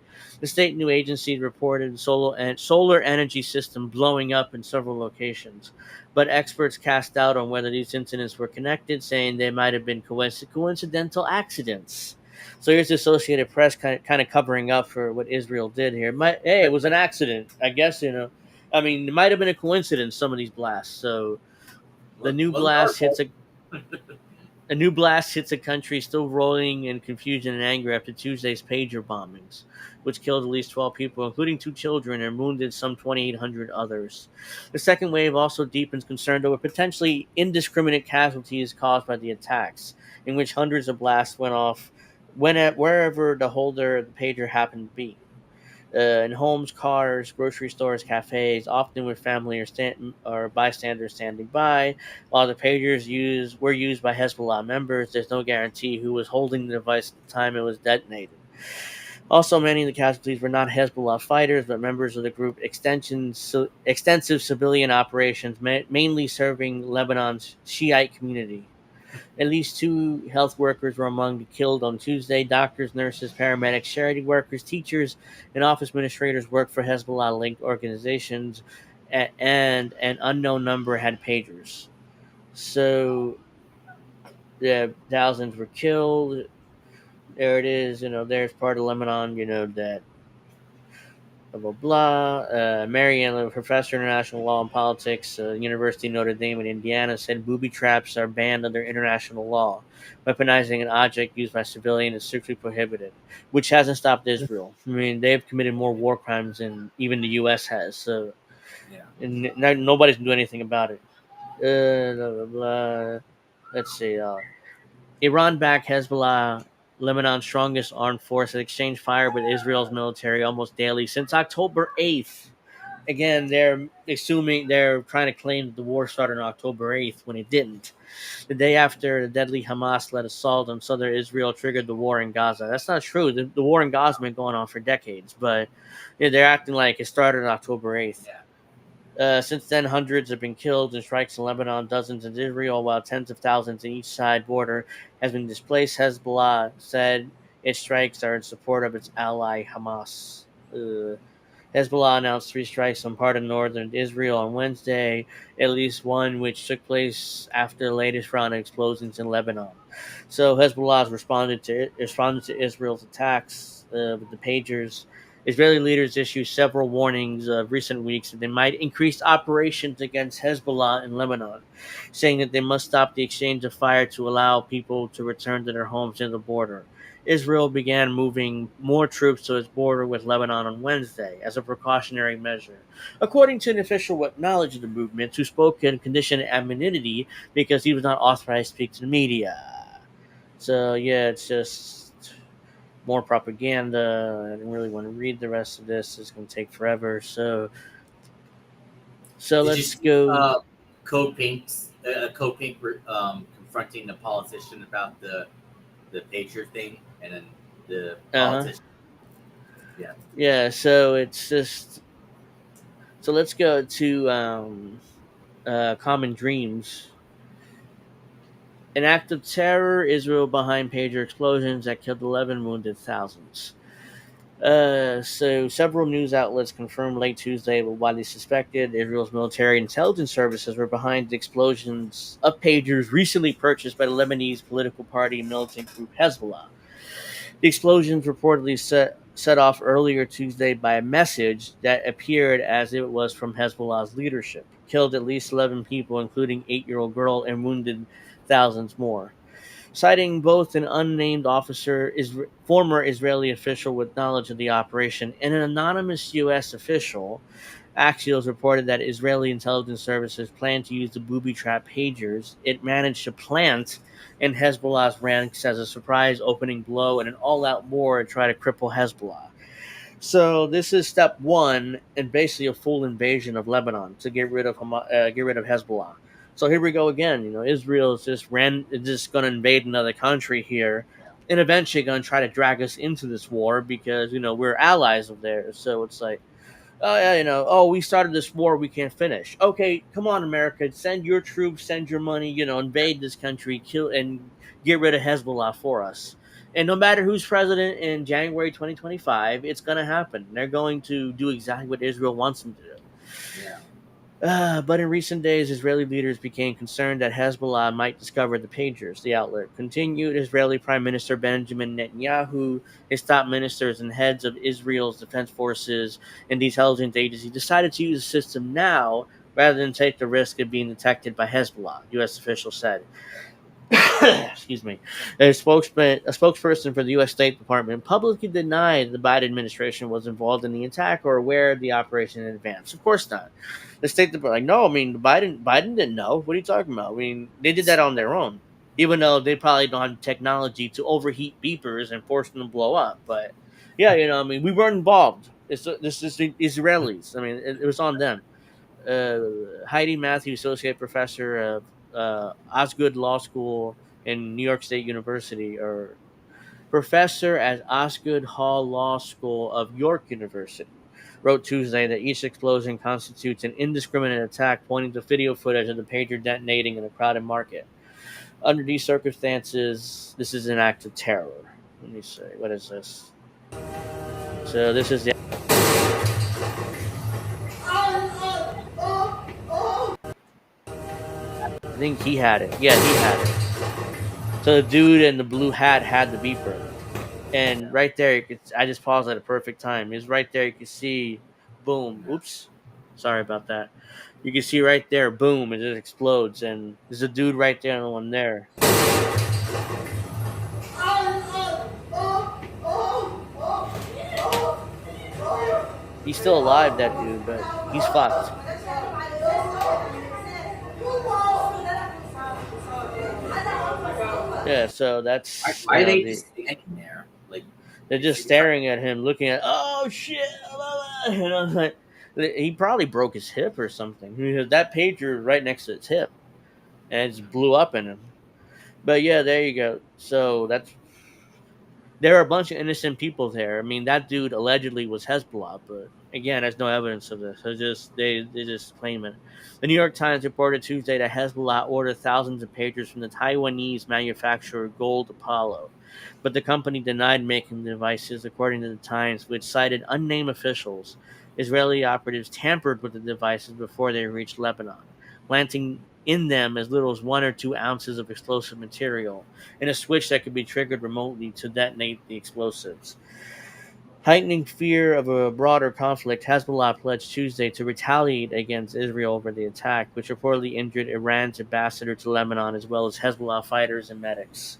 The state news agency reported solar energy system blowing up in several locations, but experts cast doubt on whether these incidents were connected, saying they might have been coincidental accidents. So here's the Associated Press kind of covering up for what Israel did here. It was an accident, I guess. I mean, it might have been a coincidence. Some of these blasts. So the new blast hits a new blast hits a country still rolling in confusion and anger after Tuesday's pager bombings, which killed at least 12 people, including 2 children, and wounded some 2,800 others. The second wave also deepens concern over potentially indiscriminate casualties caused by the attacks, in which hundreds of blasts went off wherever the holder of the pager happened to be. In homes, cars, grocery stores, cafes, often with family or bystanders standing by. While the pagers were used by Hezbollah members, there's no guarantee who was holding the device at the time it was detonated. Also, many of the casualties were not Hezbollah fighters, but members of the group extensive civilian operations, mainly serving Lebanon's Shiite community. At least 2 health workers were among the killed on Tuesday. Doctors, nurses, paramedics, charity workers, teachers, and office administrators worked for Hezbollah-linked organizations, and an unknown number had pagers. So, thousands were killed. There it is. There's part of Lebanon, that blah blah blah. Mary Ann, a professor of international law and politics, University of Notre Dame in Indiana, said booby traps are banned under international law. Weaponizing an object used by civilians is strictly prohibited, which hasn't stopped Israel. I mean, they've committed more war crimes than even the U.S. has. So, Yeah. and nobody's doing anything about it. Blah, blah, blah. Let's see. Iran-backed Hezbollah, Lebanon's strongest armed force, has exchanged fire with Israel's military almost daily since October 8th. Again, they're trying to claim that the war started on October 8th when it didn't. The day after the deadly Hamas-led assault on southern Israel triggered the war in Gaza. That's not true. The war in Gaza has been going on for decades, but they're acting like it started on October 8th. Yeah. Since then, hundreds have been killed in strikes in Lebanon, dozens in Israel, while tens of thousands in each side border has been displaced. Hezbollah said its strikes are in support of its ally Hamas. Hezbollah announced 3 strikes on part of northern Israel on Wednesday, at least one which took place after the latest round of explosions in Lebanon. So Hezbollah has responded to Israel's attacks with the pagers. Israeli leaders issued several warnings of recent weeks that they might increase operations against Hezbollah in Lebanon, saying that they must stop the exchange of fire to allow people to return to their homes near the border. Israel began moving more troops to its border with Lebanon on Wednesday as a precautionary measure, according to an official with knowledge of the movement who spoke in conditioned anonymity because he was not authorized to speak to the media. So, yeah, it's just more propaganda. I didn't really want to read the rest of this. It's going to take forever. So Did you let's see go. Code Pink confronting the politician about the pager thing, and then the politician? Yeah. Yeah, so it's just. So let's go to Common Dreams. An act of terror, Israel behind pager explosions that killed 11, wounded thousands. So several news outlets confirmed late Tuesday what widely suspected Israel's military intelligence services were behind the explosions of pagers recently purchased by the Lebanese political party militant group Hezbollah. The explosions reportedly set off earlier Tuesday by a message that appeared as it was from Hezbollah's leadership, killed at least 11 people, including 8-year-old girl, and wounded thousands more. Citing both an unnamed former Israeli official with knowledge of the operation, and an anonymous U.S. official, Axios reported that Israeli intelligence services planned to use the booby trap pagers it managed to plant in Hezbollah's ranks as a surprise opening blow in an all-out war to try to cripple Hezbollah. So this is step one in basically a full invasion of Lebanon to get rid of Hezbollah. So here we go again. Israel is just going to invade another country here, and eventually going to try to drag us into this war because we're allies of theirs. So it's like, oh yeah, we started this war, we can't finish. Okay, come on, America, send your troops, send your money, invade this country, kill and get rid of Hezbollah for us. And no matter who's president in January 2025, it's going to happen. They're going to do exactly what Israel wants them to do. Yeah. But in recent days, Israeli leaders became concerned that Hezbollah might discover the pagers. The outlet continued. Israeli Prime Minister Benjamin Netanyahu, his top ministers, and heads of Israel's defense forces and the intelligence agency decided to use the system now rather than take the risk of being detected by Hezbollah, U.S. officials said. Excuse me. A spokesperson for the U.S. State Department publicly denied the Biden administration was involved in the attack or aware of the operation in advance. Of course not. The State Department, no. I mean, Biden didn't know. What are you talking about? I mean, they did that on their own, even though they probably don't have the technology to overheat beepers and force them to blow up. But yeah, I mean, we weren't involved. This is the Israelis. I mean, it was on them. Heidi Matthews, associate professor of Osgood Law School in New York State University, or professor at Osgood Hall Law School of York University, wrote Tuesday that each explosion constitutes an indiscriminate attack, pointing to video footage of the pager detonating in a crowded market. Under these circumstances, this is an act of terror. Let me see. What is this? So this is the... I think he had it. Yeah, he had it. So the dude in the blue hat had the beeper. And right there, I just paused at a perfect time. It's right there. You can see, boom. Oops, sorry about that. You can see right there, boom, it just explodes, and there's a dude right there, and the one there. He's still alive, that dude, but he's fucked. Yeah, so that's Why are they just standing there? Like, they're just staring at him, looking at, oh shit, and I'm like, he probably broke his hip or something. Because that pager right next to his hip, and it just blew up in him. But yeah, there you go. So there are a bunch of innocent people there. I mean, that dude allegedly was Hezbollah, but again, there's no evidence of this. They just claim it. The New York Times reported Tuesday that Hezbollah ordered thousands of pagers from the Taiwanese manufacturer Gold Apollo, but the company denied making the devices, according to the Times, which cited unnamed officials. Israeli operatives tampered with the devices before they reached Lebanon, planting in them as little as 1 or 2 ounces of explosive material and a switch that could be triggered remotely to detonate the explosives. Heightening fear of a broader conflict, Hezbollah pledged Tuesday to retaliate against Israel over the attack, which reportedly injured Iran's ambassador to Lebanon as well as Hezbollah fighters and medics.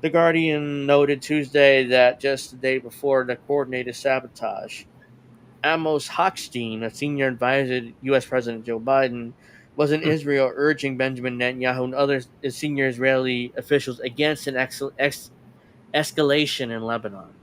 The Guardian noted Tuesday that just the day before the coordinated sabotage, Amos Hochstein, a senior advisor to U.S. President Joe Biden, was in Israel urging Benjamin Netanyahu and other senior Israeli officials against an escalation in Lebanon.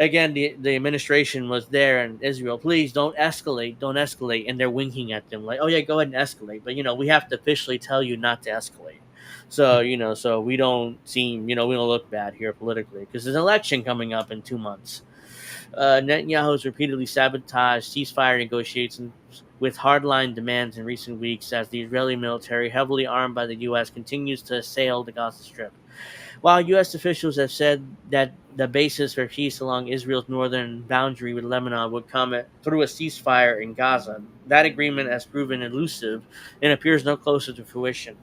Again, the administration was there in Israel. Please don't escalate, don't escalate. And they're winking at them like, oh, yeah, go ahead and escalate. But, we have to officially tell you not to escalate. So, so we don't seem, we don't look bad here politically because there's an election coming up in 2 months. Netanyahu has repeatedly sabotaged ceasefire negotiations with hardline demands in recent weeks as the Israeli military, heavily armed by the U.S., continues to assail the Gaza Strip. While U.S. officials have said that the basis for peace along Israel's northern boundary with Lebanon would come through a ceasefire in Gaza, that agreement has proven elusive and appears no closer to fruition.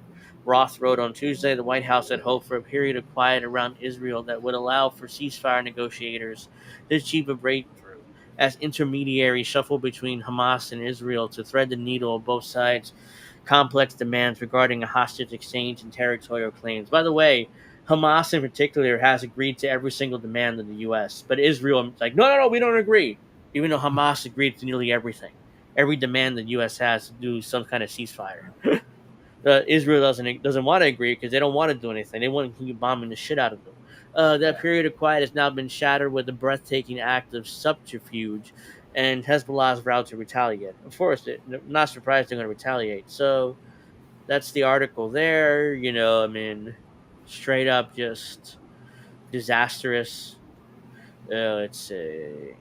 Roth wrote on Tuesday the White House had hoped for a period of quiet around Israel that would allow for ceasefire negotiators to achieve a breakthrough, as intermediaries shuffle between Hamas and Israel to thread the needle of both sides' complex demands regarding a hostage exchange and territorial claims. By the way, Hamas in particular has agreed to every single demand of the U.S., but Israel is like, no, we don't agree, even though Hamas agreed to nearly everything. Every demand the U.S. has to do some kind of ceasefire. Israel doesn't want to agree because they don't want to do anything. They want to keep bombing the shit out of them. That period of quiet has now been shattered with a breathtaking act of subterfuge and Hezbollah's vow to retaliate. Of course, not surprised they're going to retaliate. So that's the article there. Straight up just disastrous. Let's see.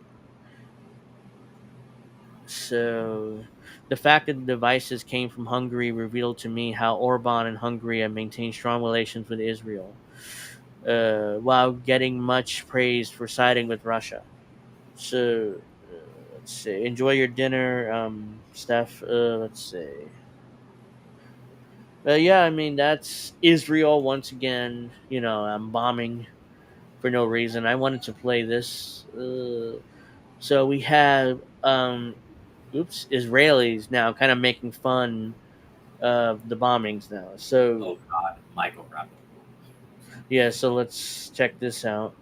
So, the fact that the devices came from Hungary revealed to me how Orban and Hungary have maintained strong relations with Israel, while getting much praise for siding with Russia. So, let's see. Enjoy your dinner, Steph. Let's see. Yeah, that's Israel once again. I'm bombing for no reason. I wanted to play this. So we have Israelis now kind of making fun of the bombings now. So, oh God, Michael Rappaport. Yeah, so let's check this out.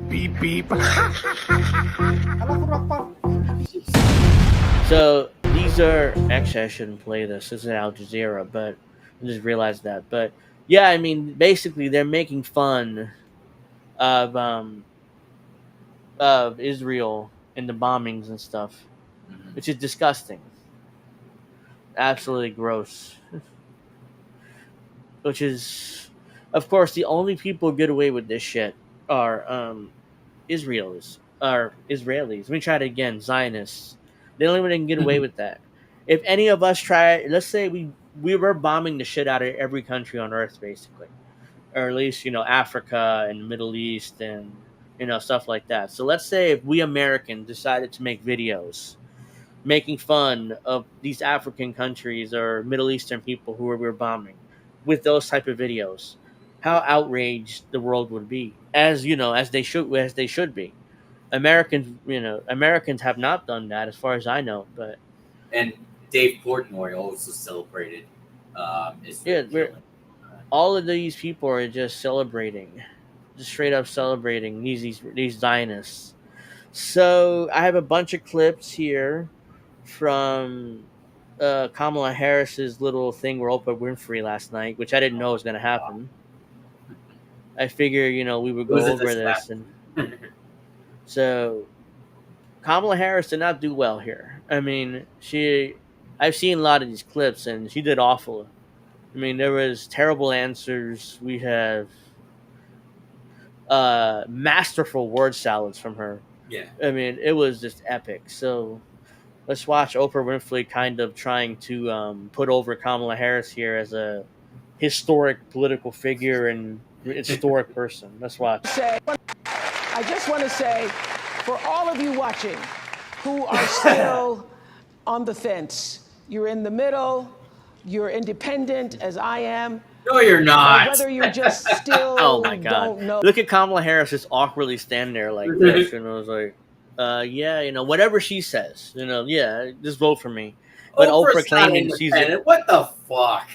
Beep beep. So these are actually I shouldn't play this. This is Al Jazeera, but I just realized that. But yeah, basically they're making fun of Israel and the bombings and stuff, which is disgusting. Absolutely gross. Which is, of course, the only people who get away with this shit are Israelis. Let me try it again. Zionists. The only one that can get away with that. If any of us try, let's say we were bombing the shit out of every country on Earth, basically, or at least Africa and the Middle East and stuff like that. So let's say if we Americans decided to make videos making fun of these African countries or Middle Eastern people who we were bombing with those type of videos, how outraged the world would be, as you know, as they should be. Americans have not done that, as far as I know. But And Dave Portnoy also celebrated yeah, Israel killing. all of these people are just celebrating, just straight up celebrating these Zionists. So I have a bunch of clips here from Kamala Harris's little thing where Oprah Winfrey last night, which I didn't know was going to happen. I figure, we would It was go a over this. And so Kamala Harris did not do well here. I mean, I've seen a lot of these clips and she did awful. I mean, there was terrible answers. We have masterful word salads from her. Yeah. I mean, it was just epic. So let's watch Oprah Winfrey kind of trying to put over Kamala Harris here as a historic political figure and historic person. Let's watch. I just want to say, for all of you watching who are still on the fence, you're in the middle, you're independent as I am. No, you're not. Or whether you just still Oh my God! don't know. Look at Kamala Harris just awkwardly stand there like this, and I was like, yeah, whatever she says, yeah, just vote for me. But Oprah claiming she's what the fuck?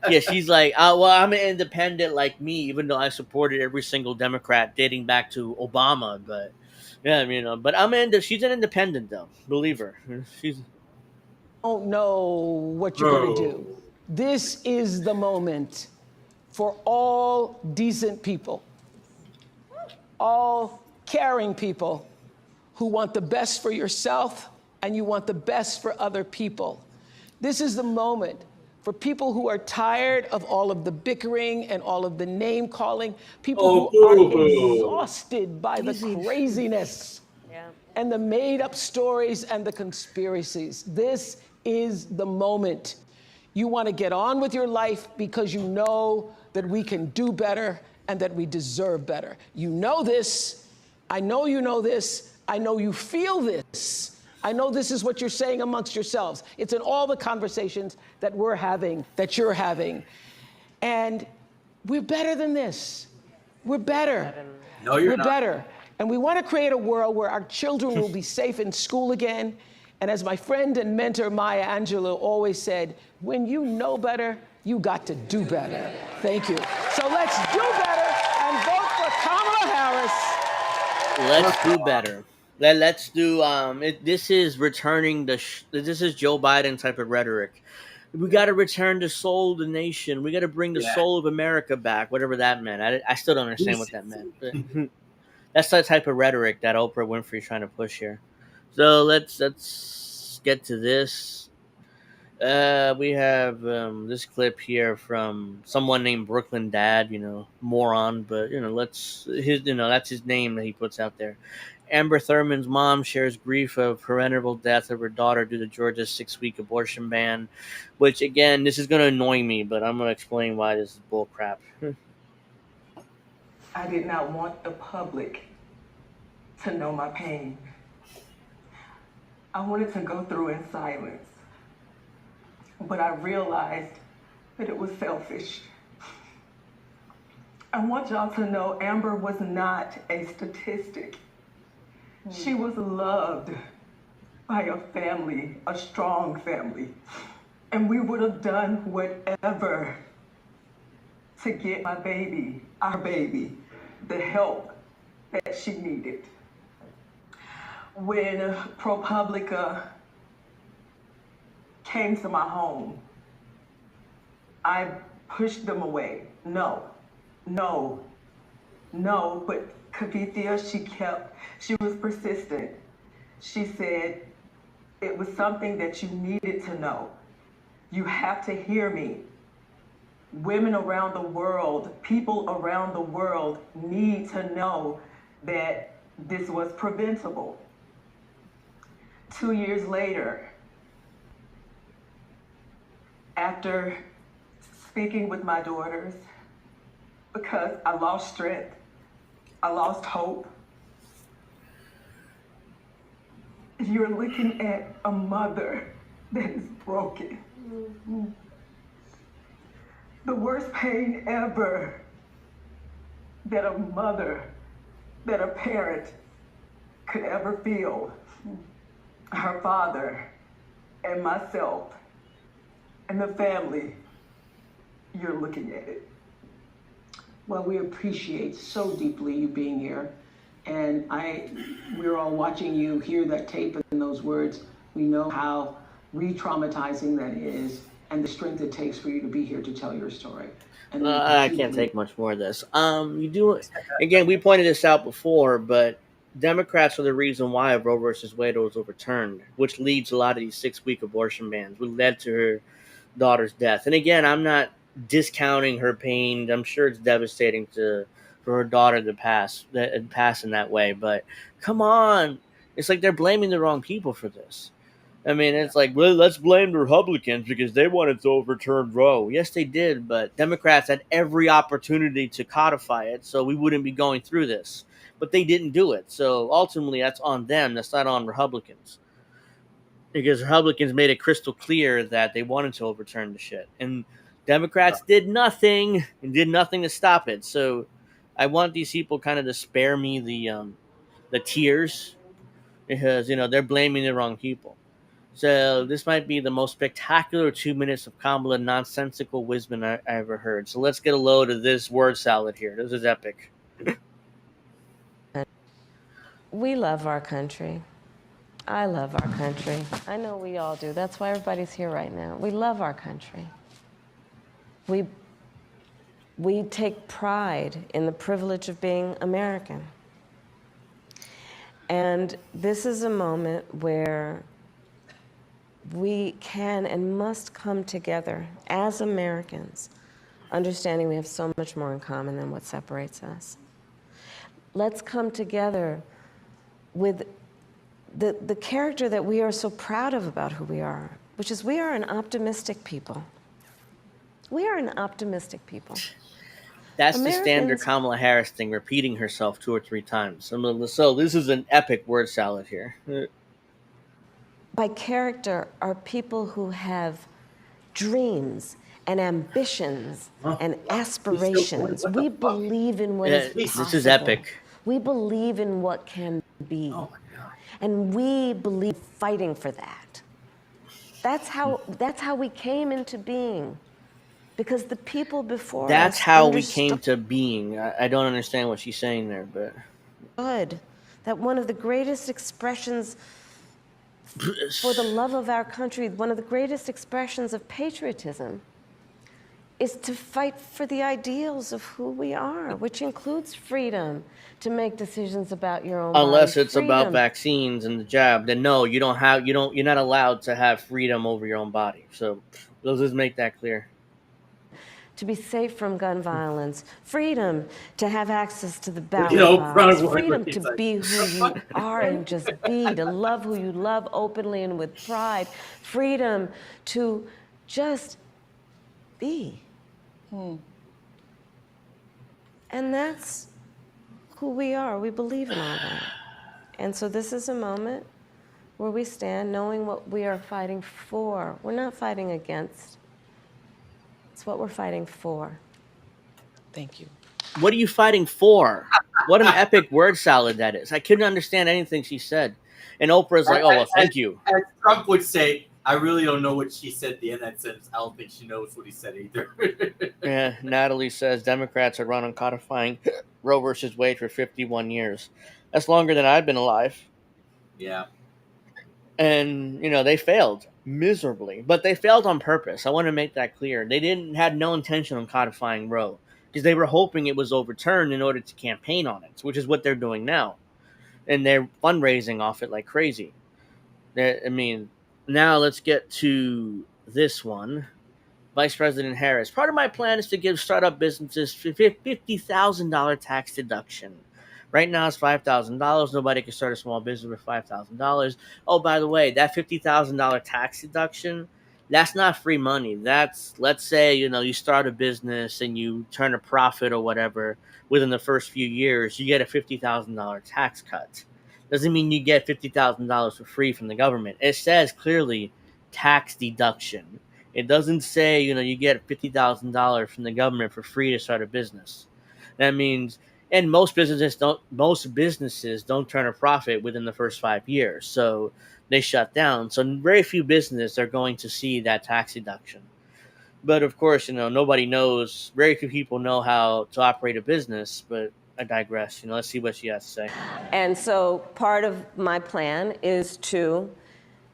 yeah, she's like, well, I'm an independent like me, even though I supported every single Democrat dating back to Obama. But yeah, but she's an independent though. Believe her. She's Don't know what you're going to do. This is the moment for all decent people, all caring people who want the best for yourself and you want the best for other people. This is the moment for people who are tired of all of the bickering and all of the name calling, people who are exhausted by the craziness and the made up stories and the conspiracies. This is the moment. You want to get on with your life because you know that we can do better and that we deserve better. You know this. I know you know this. I know you feel this. I know this is what you're saying amongst yourselves. It's in all the conversations that we're having, that you're having. And we're better than this. We're better. No, you're we're not. better. And we want to create a world where our children will be safe in school again. And as my friend and mentor Maya Angelou always said, when you know better, you got to do better. Thank you. So let's do better and vote for Kamala Harris. Let's do better. Let's do. This is returning this is Joe Biden type of rhetoric. We got to return the soul of the nation. We got to bring the soul of America back. Whatever that meant. I still don't understand what that meant. But that's the type of rhetoric that Oprah Winfrey is trying to push here. So let's get to this. We have this clip here from someone named Brooklyn Dad, moron, but that's his name that he puts out there. Amber Thurman's mom shares grief of preventable death of her daughter due to Georgia's 6-week abortion ban, which again, this is going to annoy me, but I'm going to explain why this is bull crap. I did not want the public to know my pain. I wanted to go through in silence, but I realized that it was selfish. I want y'all to know Amber was not a statistic. She was loved by a family, a strong family, and we would have done whatever to get my baby, our baby, the help that she needed. When ProPublica came to my home, I pushed them away. No, but Kavithia, she was persistent. She said, it was something that you needed to know. You have to hear me. Women around the world, people around the world need to know that this was preventable. 2 years later, after speaking with my daughters, because I lost strength, I lost hope. You're looking at a mother that is broken. The worst pain ever that a mother, that a parent could ever feel. Her father and myself and the family, you're looking at it. Well, we appreciate so deeply you being here. And we're all watching you hear that tape and those words. We know how re-traumatizing that is and the strength it takes for you to be here to tell your story. And I can't take much more of this. You do again. We pointed this out before, but Democrats are the reason why Roe versus Wade was overturned, which leads a lot of these 6-week abortion bans, which led to her daughter's death. And again, I'm not discounting her pain. I'm sure it's devastating for her daughter to pass in that way. But come on, it's like they're blaming the wrong people for this. I mean, it's like, well, let's blame the Republicans because they wanted to overturn Roe. Yes, they did, but Democrats had every opportunity to codify it, so we wouldn't be going through this. But they didn't do it. So ultimately, that's on them. That's not on Republicans. Because Republicans made it crystal clear that they wanted to overturn the shit. And Democrats did nothing and did nothing to stop it. So I want these people kind of to spare me the tears because, they're blaming the wrong people. So this might be the most spectacular 2 minutes of Kamala nonsensical wisdom I ever heard. So let's get a load of this word salad here. This is epic. We love our country. I love our country. I know we all do. That's why everybody's here right now. We love our country. We take pride in the privilege of being American. And this is a moment where we can and must come together as Americans, understanding we have so much more in common than what separates us. Let's come together with the character that we are so proud of about who we are, which is we are an optimistic people. We are an optimistic people. That's the standard Kamala Harris thing, repeating herself 2 or 3 times. So this is an epic word salad here. By character are people who have dreams and ambitions and aspirations. We believe in what is possible. This is epic. We believe in what can be. Oh my God. And we believe fighting for that. That's how we came into being. Because the people before That's us how we came to being. I don't understand what she's saying there, but good. That one of the greatest expressions for the love of our country, one of the greatest expressions of patriotism is to fight for the ideals of who we are, which includes freedom to make decisions about your own unless body, it's about vaccines and the jab, then no, you're not allowed to have freedom over your own body. So let's just make that clear. To be safe from gun violence, freedom to have access to the ballot box, freedom to be who you are and just be, to love who you love openly and with pride, freedom to just be. And that's who we are. We believe in all that. And so this is a moment where we stand knowing what we are fighting for. We're not fighting against. It's what we're fighting for. Thank you. What are you fighting for? What an epic word salad that is. I couldn't understand anything she said. And Oprah's like, oh, well, thank you. As Trump would say, I really don't know what she said at the end of that sentence. I don't think she knows what he said either. Yeah, Natalie says Democrats are run on codifying Roe versus Wade for 51 years. That's longer than I've been alive. Yeah. And, they failed miserably, but they failed on purpose. I want to make that clear. They had no intention on codifying Roe because they were hoping it was overturned in order to campaign on it, which is what they're doing now. And they're fundraising off it like crazy. Now let's get to this one. Vice President Harris. Part of my plan is to give startup businesses $50,000 tax deduction. Right now it's $5,000. Nobody can start a small business with $5,000. Oh, by the way, that $50,000 tax deduction, that's not free money. That's, let's say, you start a business and you turn a profit or whatever within the first few years, you get a $50,000 tax cut. Doesn't mean you get $50,000 for free from the government. It says clearly tax deduction. It doesn't say, you get $50,000 from the government for free to start a business. That means And most businesses don't turn a profit within the first 5 years, so they shut down. So very few businesses are going to see that tax deduction. But of course, nobody knows. Very few people know how to operate a business. But I digress. Let's see what she has to say. And so part of my plan is to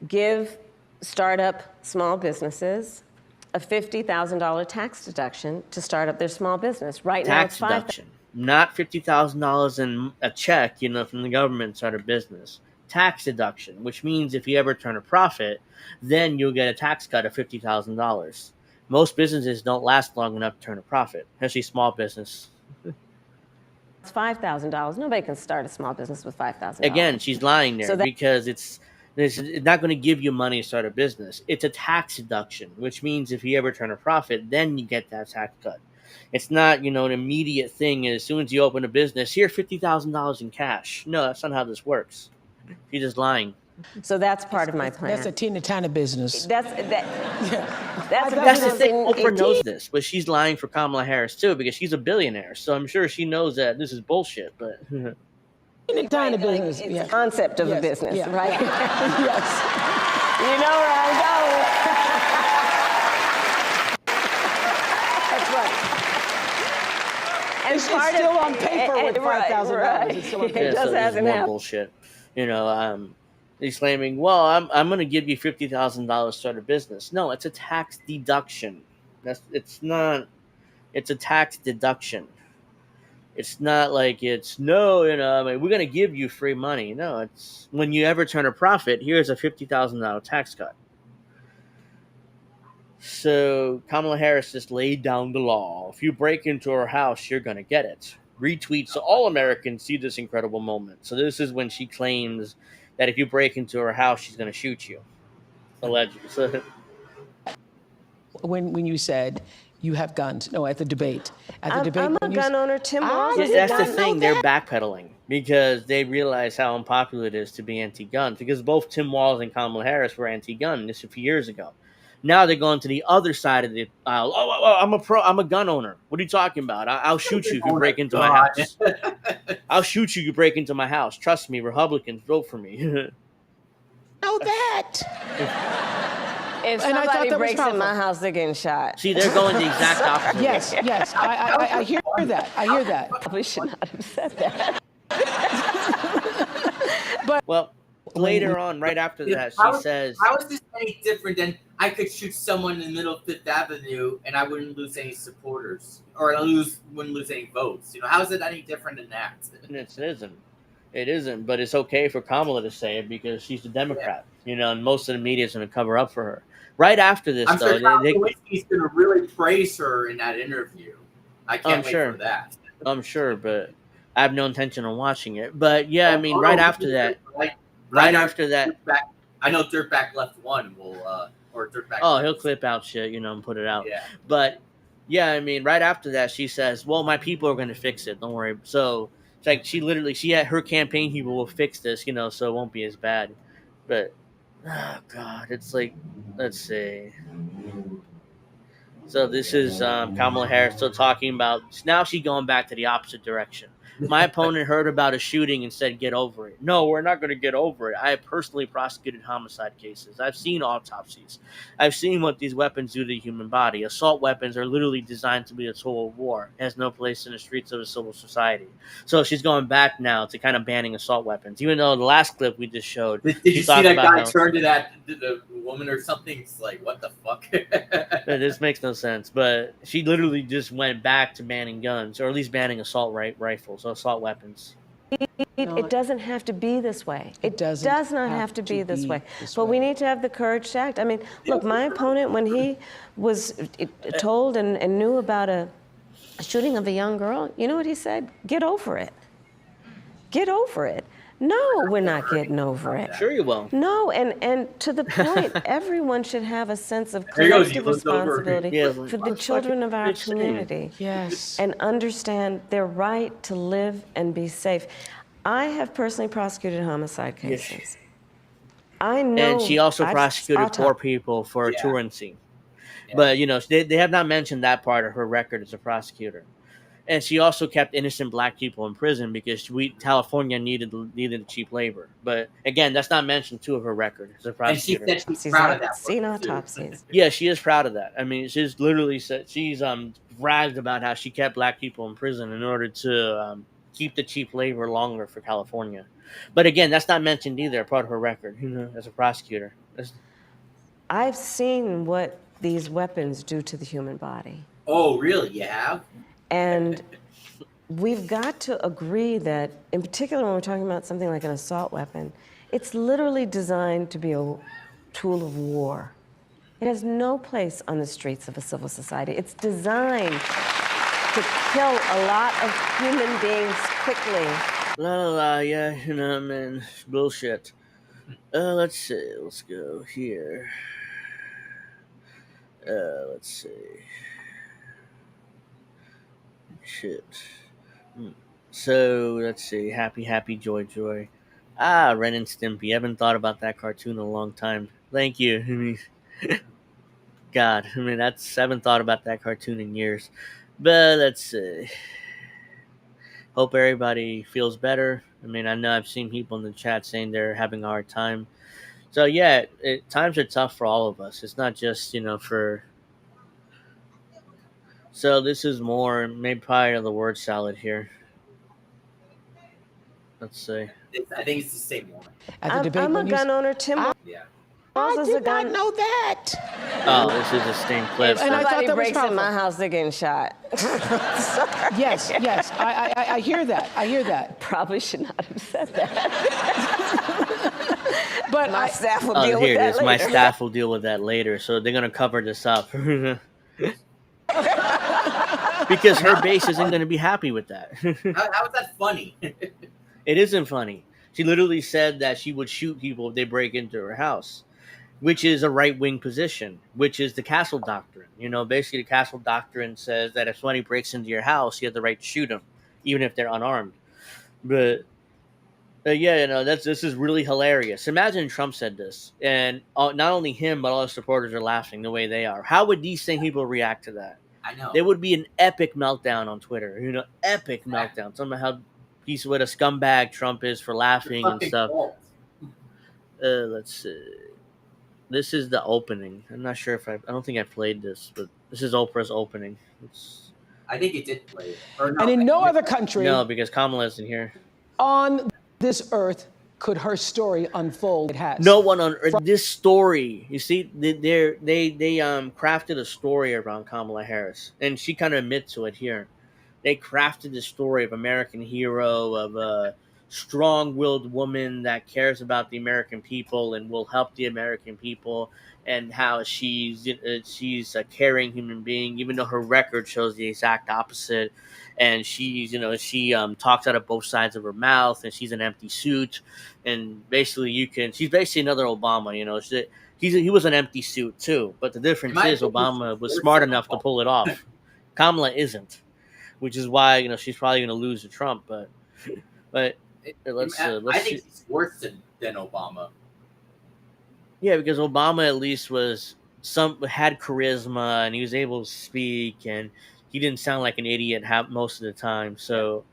give startup small businesses a $50,000 tax deduction to start up their small business. Right now, it's Tax deduction, not $50,000 in a check, from the government to start a business. Tax deduction, which means if you ever turn a profit, then you'll get a tax cut of $50,000. Most businesses don't last long enough to turn a profit, especially small business. It's $5,000. Nobody can start a small business with $5,000. Again, she's lying there So that- because it's not going to give you money to start a business. It's a tax deduction, which means if you ever turn a profit, then you get that tax cut. It's not, an immediate thing. As soon as you open a business, here's $50,000 in cash. No, that's not how this works. She's just lying. So that's part of my plan. That's a Tina Tana business. That's the thing. Oprah knows this, but she's lying for Kamala Harris too because she's a billionaire. So I'm sure she knows that this is bullshit. But Tina Tana business. It's the concept of a business, right? Yes. You know where I'm going. That's right. And It's still on paper with $5,000. Right. It's still on It paper. just so this is hasn't more happened. bullshit. He's claiming, well, I'm going to give you $50,000 to start a business. No, it's a tax deduction. It's a tax deduction. It's not like we're going to give you free money. No, it's when you ever turn a profit, here's a $50,000 tax cut. So Kamala Harris just laid down the law. If you break into her house, you're going to get it. Retweet so all Americans see this incredible moment. So this is when she claims that if you break into her house, she's going to shoot you. Allegedly. So, When you said you have guns, no, at the debate. I'm a gun owner. Tim Walz is a that's the gun thing. owner. They're backpedaling because they realize how unpopular it is to be anti-gun. Because both Tim Walz and Kamala Harris were anti-gun just a few years ago. Now they're going to the other side of the aisle. I'm a gun owner. What are you talking about? I'll shoot you if you break into my house. I'll shoot you if you break into my house. Trust me, Republicans, vote for me. Know that. If And I thought somebody that was breaks in powerful. my house, they're getting shot. See, they're going the exact opposite. Yes. I hear that. I hear that. We should not have said that. Well, later on, right after that, How she is- says, How is this any different than I could shoot someone in the middle of Fifth Avenue and I wouldn't lose any supporters or wouldn't lose any votes? How is it any different than that? It isn't, but it's okay for Kamala to say it because she's a Democrat, and most of the media is going to cover up for her. Right after this, I'm though, sure Lewinsky's going to really praise her in that interview. I can't wait for that. I'm sure, but I have no intention on watching it. But yeah, right after that, I know Dirtbag Left One will, or Dirtbag. Oh, he'll clip out shit, and put it out. Yeah. But yeah, right after that, she says, "Well, my people are going to fix it. Don't worry." So it's like she had her campaign people will fix this, so it won't be as bad. But oh god, it's like, let's see. So this is Kamala Harris still talking about. Now she's going back to the opposite direction. My opponent heard about a shooting and said, "Get over it." No, we're not going to get over it. I have personally prosecuted homicide cases. I've seen autopsies. I've seen what these weapons do to the human body. Assault weapons are literally designed to be a tool of war. It has no place in the streets of a civil society. So she's going back now to kind of banning assault weapons, even though the last clip we just showed. Did you see that guy turn to the woman or something? It's like, what the fuck? This makes no sense. But she literally just went back to banning guns, or at least banning assault rifles. Assault weapons. It doesn't have to be this way. It does not have to be this way. But we need to have the courage to act. Look, my opponent, when he was told and knew about a shooting of a young girl, you know what he said? Get over it. Get over it. No, we're not getting over it. Sure you will. No, and to the point, everyone should have a sense of collective responsibility for the children of our community. Yes. And understand their right to live and be safe. I have personally prosecuted homicide cases. Yes. I know. And she also prosecuted poor people for truancy. Yeah. But, they have not mentioned that part of her record as a prosecutor. And she also kept innocent black people in prison because California needed cheap labor. But again, that's not mentioned too of her record as a And she prosecutor. said she's proud of that. Seen work, too. autopsies. Yeah, she is proud of that. I mean, she's literally said she's bragged about how she kept black people in prison in order to keep the cheap labor longer for California. But again, that's not mentioned either, part of her record, as a prosecutor. I've seen what these weapons do to the human body. Oh, really? You have? And we've got to agree that, in particular, when we're talking about something like an assault weapon, it's literally designed to be a tool of war. It has no place on the streets of a civil society. It's designed to kill a lot of human beings quickly. Yeah, man, bullshit. Let's see, let's go here. Let's see. Shit. So, let's see. Happy, joy. Ren and Stimpy. I haven't thought about that cartoon in a long time. Thank you. God, I haven't thought about that cartoon in years. But let's see. Hope everybody feels better. I know I've seen people in the chat saying they're having a hard time. So yeah, times are tough for all of us. It's not just for. So this is more maybe probably the word salad here. Let's see. I think it's the same one. I'm a gun owner. Tim Yeah. I did not know that. Oh, this is a same clip. If And I thought somebody that was breaks in powerful. my house, they're getting shot. Sorry. Yes. I hear that. Probably should not have said that. But My staff will Oh, deal here with it that is. My later. staff will deal with that later. So they're gonna cover this up. Because her base isn't going to be happy with that. How is that funny? It isn't funny. She literally said that she would shoot people if they break into her house, which is a right-wing position, which is the castle doctrine. Basically the castle doctrine says that if somebody breaks into your house, you have the right to shoot them, even if they're unarmed. But yeah, this is really hilarious. Imagine Trump said this, and not only him, but all his supporters are laughing the way they are. How would these same people react to that? I know. There would be an epic meltdown on Twitter. Epic meltdown. Talking about how he's what a scumbag Trump is for laughing and stuff. Let's see. This is the opening. I'm not sure if I don't think I played this, but this is Oprah's opening. I think it did play it. Or no, And in no other country No, because Kamala isn't here. on this earth could her story unfold. It has. No one on earth. This story, you see, they crafted a story around Kamala Harris, and she kind of admits to it here. They crafted the story of American hero, of a strong-willed woman that cares about the American people and will help the American people, and how she's a caring human being, even though her record shows the exact opposite. And she talks out of both sides of her mouth, and she's an empty suit. And basically, she's basically another Obama. He was an empty suit too. But the difference is Obama was smart enough to pull it off. Kamala isn't, which is why she's probably going to lose to Trump. But I think he's worse than Obama. Yeah, because Obama at least had charisma, and he was able to speak, and he didn't sound like an idiot most of the time. So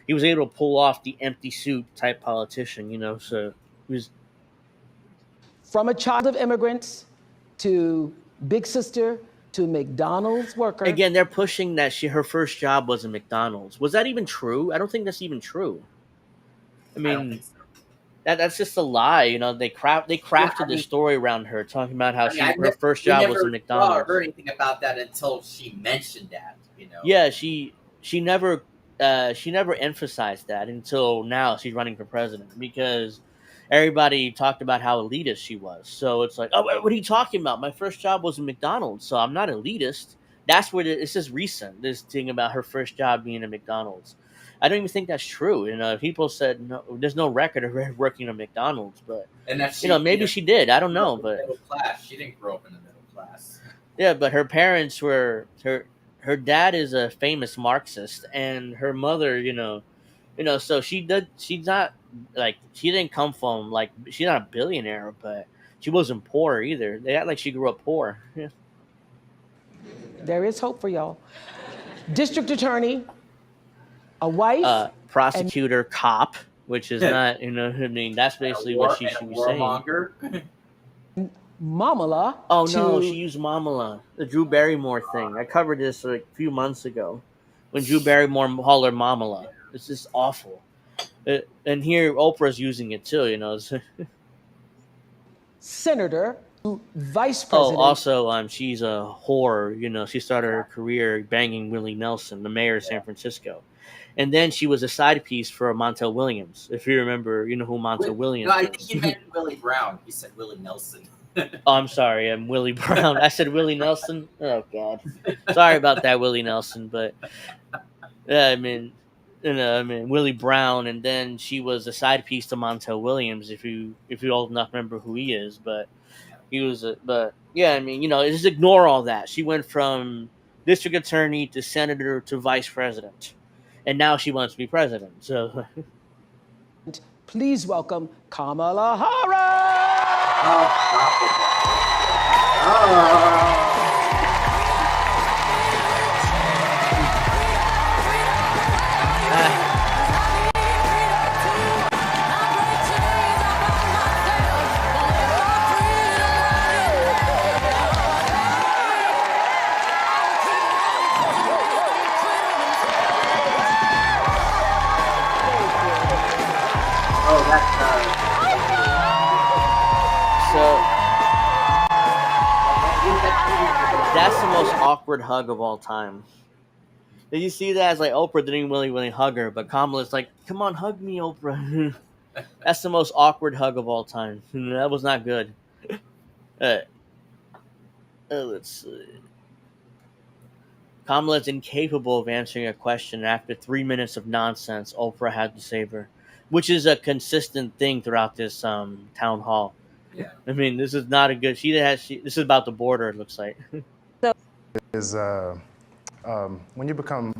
he was able to pull off the empty suit type politician, So he was From a child of immigrants to big sister to McDonald's worker. Again, they're pushing that her first job was in McDonald's. Was that even true? I don't think that's even true. I don't think so. That's just a lie. They crafted the story around her, talking about how her first job was in McDonald's. I never heard anything about that until she mentioned that. Yeah, she never emphasized that until now. She's running for president because everybody talked about how elitist she was. So it's like, oh, what are you talking about? My first job was in McDonald's, so I'm not elitist. That's where it's just recent. This thing about her first job being at McDonald's. I don't even think that's true. People said no, there's no record of her working at McDonald's, but maybe she did. I don't know, but middle class. She didn't grow up in the middle class. Yeah, but her parents were her dad is a famous Marxist, and her mother, so she's not she didn't come from she's not a billionaire, but she wasn't poor either. They act like she grew up poor. Yeah. There is hope for y'all. District Attorney a wife, prosecutor, cop, which is not, I mean, that's basically what she should be saying. Warmonger. Mamala. Oh no, she used Mamala, the Drew Barrymore thing. I covered this like a few months ago when Drew Barrymore called her Mamala. It's just awful. And here Oprah's using it too, Senator, vice Oh, president. also, she's a whore. She started her career banging Willie Nelson, the mayor of San Francisco, and then she was a side piece for Montel Williams. If you remember, you know who Montel Williams No, I is. think you meant Willie Brown. You said Willie Nelson. Oh, I'm sorry, I'm Willie Brown. I said Willie Nelson. Oh God, sorry about that, Willie Nelson. But I mean, Willie Brown, and then she was a side piece to Montel Williams. If you old enough, remember who he is, but. But yeah, I mean, just ignore all that. She went from district attorney to senator to vice president, and now she wants to be president. So, Please welcome Kamala Harris. that's the most awkward hug of all time. Did you see that? It's like Oprah didn't really hug her, but Kamala's like, "Come on, hug me, Oprah." That's the most awkward hug of all time. That was not good. Let's see. Kamala's incapable of answering a question after 3 minutes of nonsense Oprah had to save her, which is a consistent thing throughout this town hall. Yeah. I mean, this is not a good. This is about the border. It looks like. Is when you become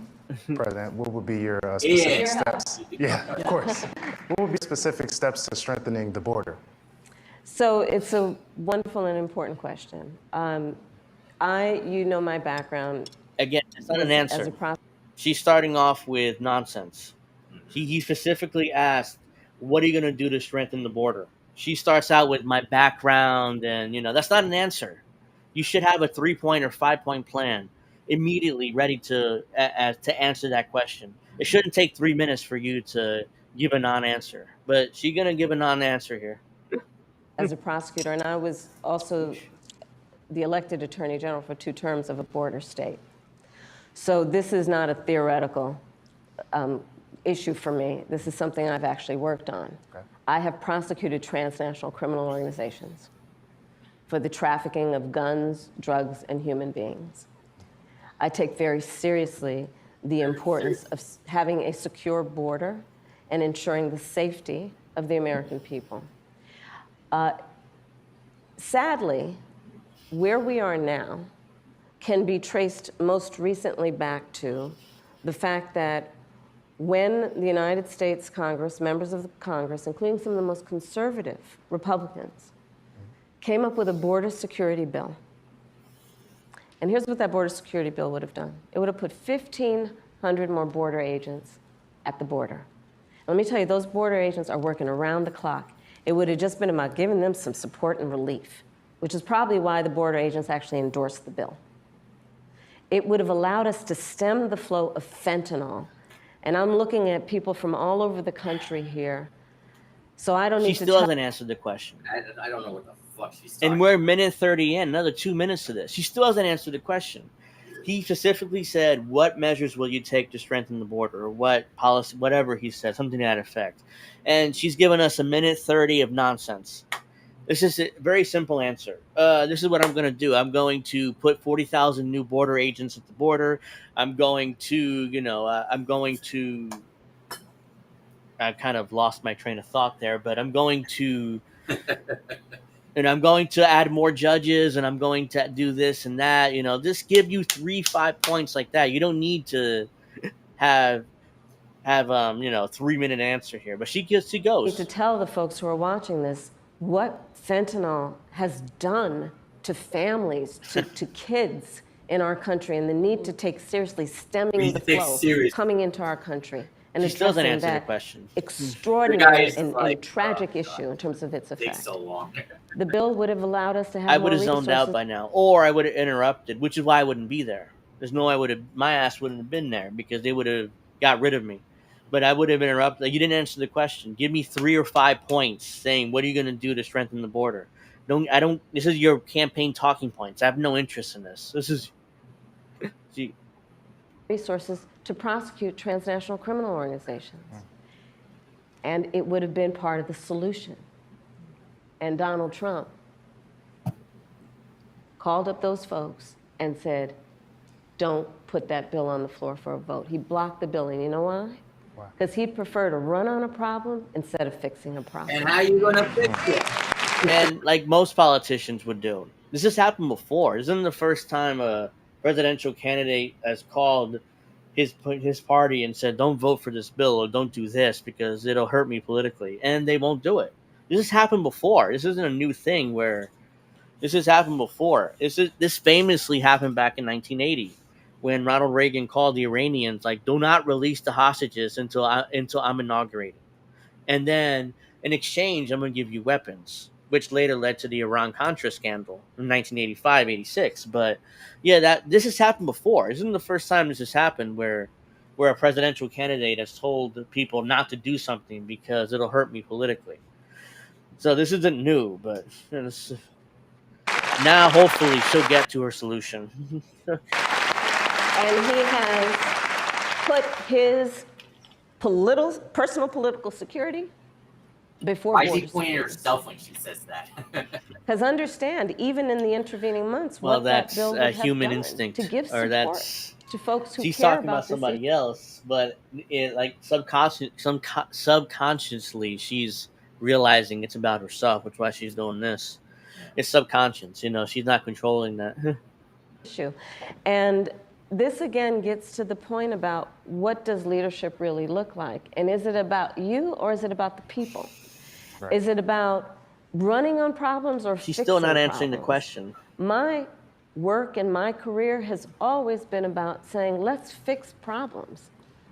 president, what would be your specific steps? Yeah, of course. What would be specific steps to strengthening the border? So it's a wonderful and important question. You know my background. Again, it's not an answer. She's starting off with nonsense. He specifically asked, "What are you going to do to strengthen the border?" She starts out with my background, and that's not an answer. You should have a 3-point or 5-point plan immediately ready to answer that question. It shouldn't take 3 minutes for you to give a non-answer, but she's going to give a non-answer here. As a prosecutor, and I was also the elected attorney general for 2 terms of a border state. So this is not a theoretical issue for me. This is something I've actually worked on. Okay. I have prosecuted transnational criminal organizations for the trafficking of guns, drugs, and human beings. I take very seriously the importance of having a secure border and ensuring the safety of the American people. Sadly, where we are now can be traced most recently back to the fact that when the United States Congress, members of the Congress, including some of the most conservative Republicans, came up with a border security bill. And here's what that border security bill would have done. It would have put 1,500 more border agents at the border. Let me tell you, those border agents are working around the clock. It would have just been about giving them some support and relief, which is probably why the border agents actually endorsed the bill. It would have allowed us to stem the flow of fentanyl. And I'm looking at people from all over the country here, so I don't need to. She still hasn't answered the question. I don't know what the fuck she's talking. And we're minute 30 in, another 2 minutes to this. She still hasn't answered the question. He specifically said, "What measures will you take to strengthen the border?" Or what policy, whatever he said, something to that effect. And she's given us a minute 30 of nonsense. This is a very simple answer. This is what I'm going to do. I'm going to put 40,000 new border agents at the border. I'm going to, I kind of lost my train of thought there, but I'm going to, and I'm going to add more judges, and I'm going to do this and that. Just give you 3-5 points like that. You don't need to have 3-minute answer here. But she goes. To tell the folks who are watching this what fentanyl has done to families, to kids in our country and the need to take seriously stemming the flow coming into our country and She still doesn't addressing answer the that question. extraordinary and like, tragic issue in terms of its Takes effect. so long. The bill would have allowed us to have I more would have resources. zoned out by now, or I would have interrupted, which is why I wouldn't be there. There's no way my ass wouldn't have been there because they would have got rid of me. But I would have interrupted. Like, you didn't answer the question. Give me 3 or 5 points saying what are you going to do to strengthen the border. This is your campaign talking points. I have no interest in this. This is resources to prosecute transnational criminal organizations. And it would have been part of the solution. And Donald Trump called up those folks and said, don't put that bill on the floor for a vote. He blocked the bill, and you know why? Because he'd prefer to run on a problem instead of fixing a problem. And how are you going to fix it? And like most politicians would do. This has happened before. This isn't the first time a presidential candidate has called his party and said, don't vote for this bill or don't do this because it'll hurt me politically. And they won't do it. This has happened before. This isn't a new thing where this has happened before. This famously happened back in 1980 when Ronald Reagan called the Iranians, like, do not release the hostages until I'm inaugurated. And then in exchange, I'm going to give you weapons, which later led to the Iran-Contra scandal in 1985-86. But yeah, this has happened before. This isn't the first time this has happened where a presidential candidate has told people not to do something because it'll hurt me politically. So this isn't new, but now hopefully she'll get to her solution. And he has put his personal political security before Why is border she pointing at security. herself when she says that? Because understand, even in the intervening months, Well, what that that's bill would a have human done instinct, to give or support that's to folks who she's care talking about this somebody issue. else, but subconsciously she's realizing it's about herself, which is why she's doing this. It's subconscious, she's not controlling that. Issue. And this again gets to the point about what does leadership really look like? And is it about you or is it about the people? Right. Is it about running on problems or She's fixing still not answering problems? the question. My work and my career has always been about saying, let's fix problems.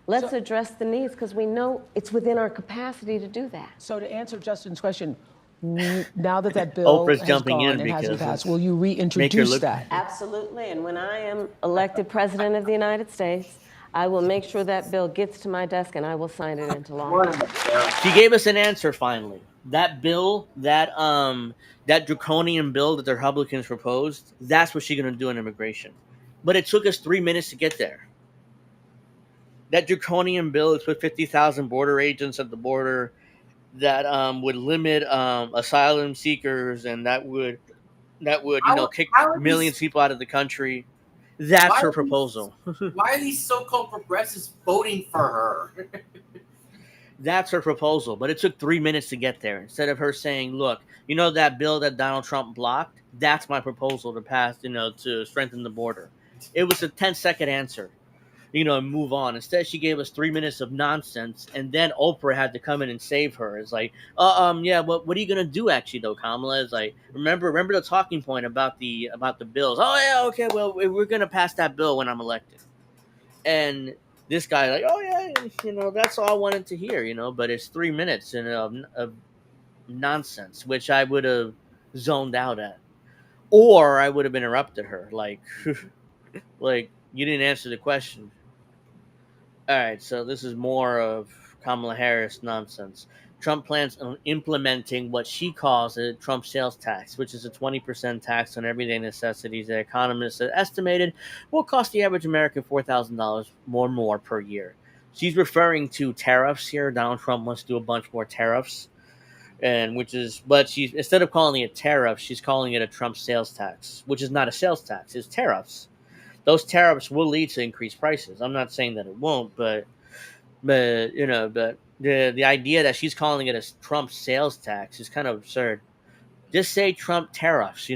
Let's address the needs because we know it's within our capacity to do that. So to answer Justin's question, now that bill Oprah's has jumping gone in and hasn't because passed, will you reintroduce that? Absolutely. And when I am elected president of the United States, I will make sure that bill gets to my desk and I will sign it into law. She gave us an answer finally. That bill, that draconian bill that the Republicans proposed, that's what she's going to do on immigration. But it took us 3 minutes to get there. That draconian bill is put 50,000 border agents at the border that would limit asylum seekers, and that would kick millions of people out of the country. That's her proposal. Why are these so-called progressives voting for her? That's her proposal, but it took 3 minutes to get there. Instead of her saying, look, that bill that Donald Trump blocked, that's my proposal to pass, to strengthen the border. It was a 10-second answer, and move on. Instead, she gave us 3 minutes of nonsense, and then Oprah had to come in and save her. It's like, yeah, what are you gonna do actually though, Kamala? It's like, remember the talking point about the bills. Oh yeah, okay, well, we're gonna pass that bill when I'm elected. And this guy like, oh yeah, that's all I wanted to hear, but it's 3 minutes of nonsense, which I would have zoned out at, or I would have interrupted her, like, like, you didn't answer the question. All right, so this is more of Kamala Harris nonsense. Trump plans on implementing what she calls a Trump sales tax, which is a 20% tax on everyday necessities that economists have estimated will cost the average American $4,000 more per year. She's referring to tariffs here. Donald Trump wants to do a bunch more tariffs, but she's, instead of calling it tariff, she's calling it a Trump sales tax, which is not a sales tax, it's tariffs. Those tariffs will lead to increased prices. I'm not saying that it won't, but the idea that she's calling it a Trump sales tax is kind of absurd. Just say Trump tariffs,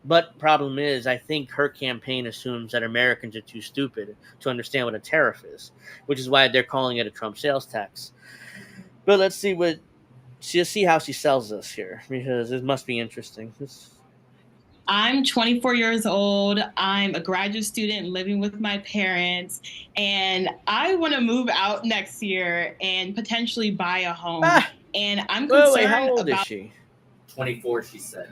but problem is, I think her campaign assumes that Americans are too stupid to understand what a tariff is, which is why they're calling it a Trump sales tax. But let's see how she sells this here, because it must be interesting. I'm 24 years old. I'm a graduate student living with my parents, and I want to move out next year and potentially buy a home. And I'm concerned Wait, how old is about she? 24, she said.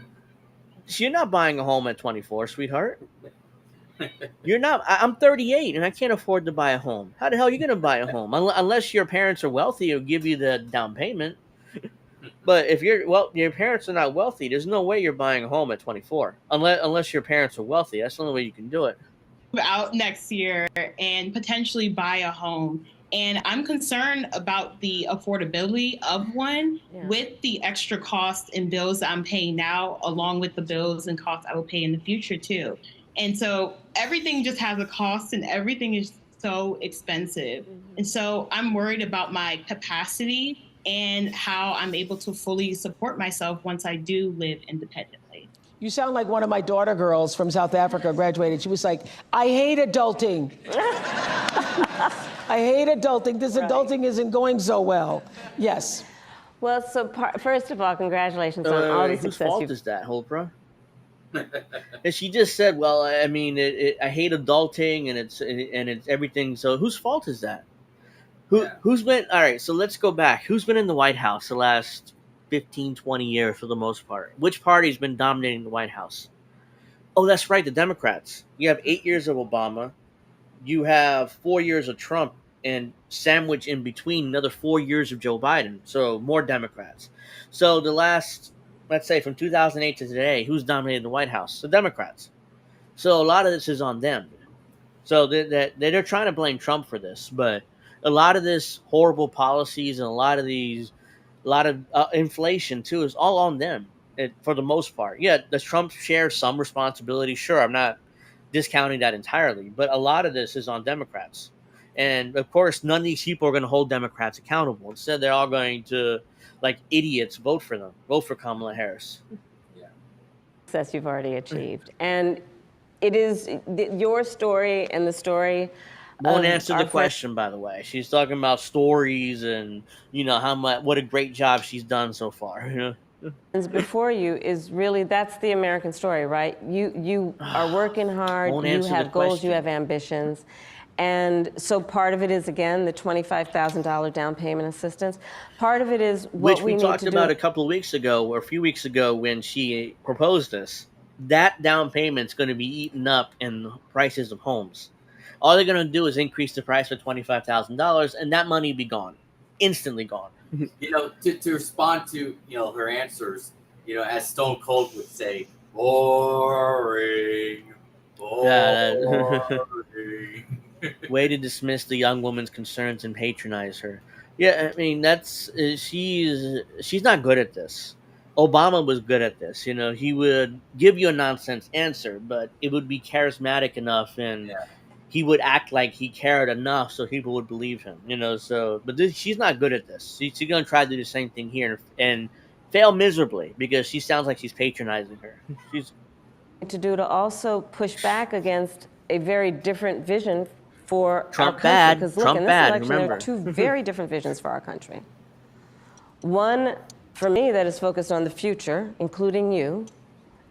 You're not buying a home at 24, sweetheart. You're not. I'm 38 and I can't afford to buy a home. How the hell are you going to buy a home? Unless your parents are wealthy or give you the down payment. But if your parents are not wealthy, there's no way you're buying a home at 24. Unless your parents are wealthy. That's the only way you can do it. move out next year and potentially buy a home. And I'm concerned about the affordability of one with the extra costs and bills that I'm paying now, along with the bills and costs I will pay in the future too. And so everything just has a cost and everything is so expensive. And so I'm worried about my capacity and how I'm able to fully support myself once I do live independently. You sound like one of my daughter girls from South Africa graduated. She was like, I hate adulting. I hate adulting. This adulting isn't going so well. Yes. Well, so first of all, congratulations on all the success. Whose fault is that, Holbrook? And she just said, "Well, I mean, I hate adulting, and it's everything." So, whose fault is that? Who's been all right? So let's go back. Who's been in the White House the last 15, 20 years for the most part? Which party's been dominating the White House? Oh, that's right, the Democrats. You have 8 years of Obama. You have 4 years of Trump, and sandwiched in between another 4 years of Joe Biden. So more Democrats. So the last, let's say from 2008 to today, who's dominated the White House? The Democrats. So a lot of this is on them. So they're trying to blame Trump for this, but a lot of this horrible policies and a lot of inflation too is all on them for the most part. Yeah, does Trump share some responsibility? Sure, I'm not discounting that entirely, but a lot of this is on Democrats. And of course, none of these people are going to hold Democrats accountable. Instead, they're all going to, like idiots, vote for them. Vote for Kamala Harris. Yeah. Success you've already achieved. And it is your story and the story. Won't answer the question, by the way. She's talking about stories and, what a great job she's done so far. Before you is really, that's the American story, right? You are working hard, you have goals, you have ambitions. And so part of it is, again, the $25,000 down payment assistance. Part of it is what we need to do. Which we talked about a couple of weeks ago, or a few weeks ago when she proposed this. That down payment's going to be eaten up in the prices of homes. All they're going to do is increase the price for $25,000, and that money be gone. Instantly gone. To respond to, her answers, as Stone Cold would say, boring. Way to dismiss the young woman's concerns and patronize her. Yeah, I mean, she's not good at this. Obama was good at this. He would give you a nonsense answer, but it would be charismatic enough and he would act like he cared enough so people would believe him. She's not good at this. She's going to try to do the same thing here and fail miserably because she sounds like she's patronizing her. She's to also push back against a very different vision for Trump our country. bad. Because look, Trump in this bad. election, Remember. there are two very different visions for our country. One, for me, that is focused on the future, including you,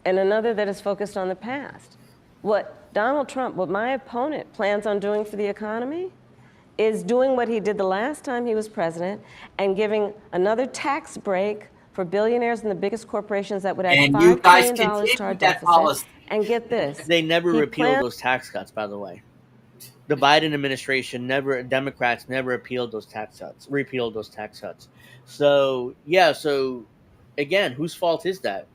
and another that is focused on the past. What Donald Trump, what my opponent plans on doing for the economy is doing what he did the last time he was president and giving another tax break for billionaires and the biggest corporations that would add $5 billion to our deficit. And get this. They never repealed those tax cuts, by the way. The Biden administration Democrats never repealed those tax cuts. So, again, whose fault is that?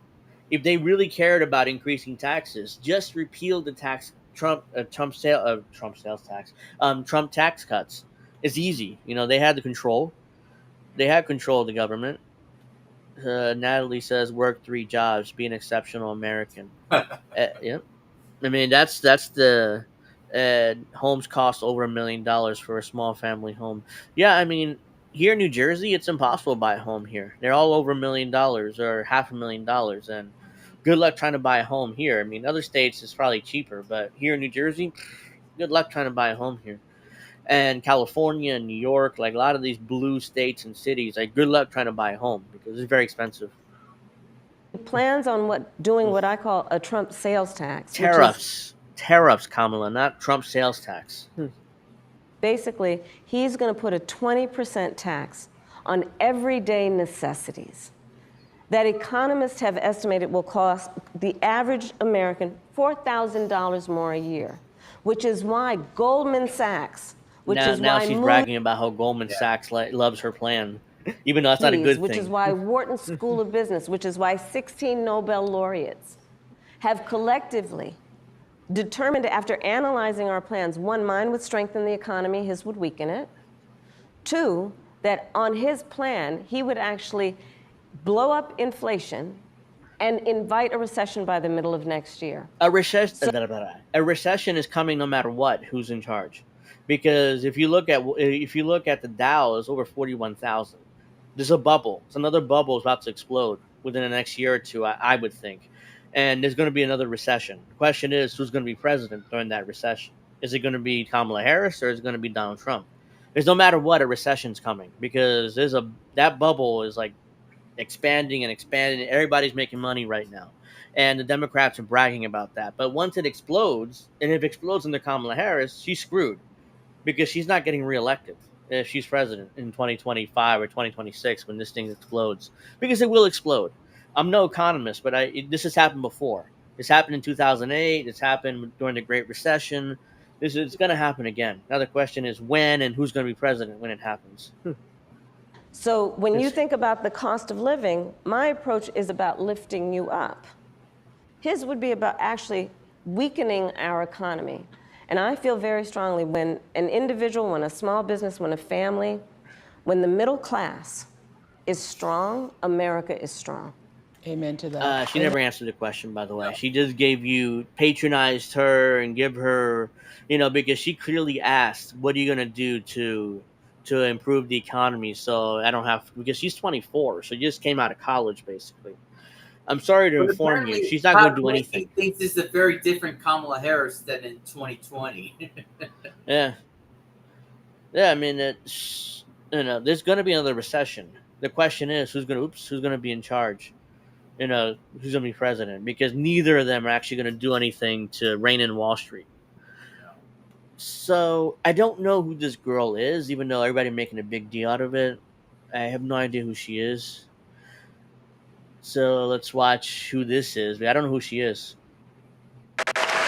If they really cared about increasing taxes, just repeal the Trump tax cuts. It's easy. They had the control. They had control of the government. Natalie says, work 3 jobs, be an exceptional American. Yeah. I mean, that's the homes cost over $1 million for a small family home. Yeah, I mean, here in New Jersey, it's impossible to buy a home here. They're all over $1 million or $500,000, and good luck trying to buy a home here. I mean, other states it's probably cheaper, but here in New Jersey, good luck trying to buy a home here. And California and New York, like a lot of these blue states and cities, like good luck trying to buy a home because it's very expensive. plans on doing what I call a Trump sales tax. Tariffs, Kamala, not Trump sales tax. Basically, he's going to put a 20% tax on everyday necessities that economists have estimated will cost the average American $4,000 more a year, which is why Goldman Sachs, now she's bragging about how Goldman Sachs loves her plan, even though that's not a good thing. Which is why Wharton School of Business, which is why 16 Nobel laureates have collectively determined, after analyzing our plans, one, mine would strengthen the economy, his would weaken it. Two, that on his plan, he would actually blow up inflation and invite a recession by the middle of next year. A recession is coming no matter what, who's in charge. Because if you look at the Dow, it's over 41,000. There's a bubble. It's another bubble is about to explode within the next year or two, I would think. And there's going to be another recession. The question is, who's going to be president during that recession? Is it going to be Kamala Harris or is it going to be Donald Trump? There's no matter what, a recession's coming because that bubble is like expanding and expanding. Everybody's making money right now. And the Democrats are bragging about that. But once it explodes, and if it explodes under Kamala Harris, she's screwed because she's not getting reelected if she's president in 2025 or 2026 when this thing explodes, because it will explode. I'm no economist, but this has happened before. This happened in 2008. It's happened during the Great Recession. It's going to happen again. Now the question is when and who's going to be president when it happens. So when you think about the cost of living, my approach is about lifting you up. His would be about actually weakening our economy. And I feel very strongly when an individual, when a small business, when a family, when the middle class is strong, America is strong. Amen to that. She never answered the question, by the way. She just patronized her and give her, because she clearly asked, what are you going to do to improve the economy? So because she's 24, so she just came out of college, basically. I'm sorry to inform you, she's not going to do anything. He thinks it's a very different Kamala Harris than in 2020. Yeah. I mean, there's going to be another recession. The question is, who's going to be in charge? Who's going to be president? Because neither of them are actually going to do anything to rein in Wall Street. So I don't know who this girl is, even though everybody's making a big deal out of it. I have no idea who she is. So let's watch who this is. I don't know who she is.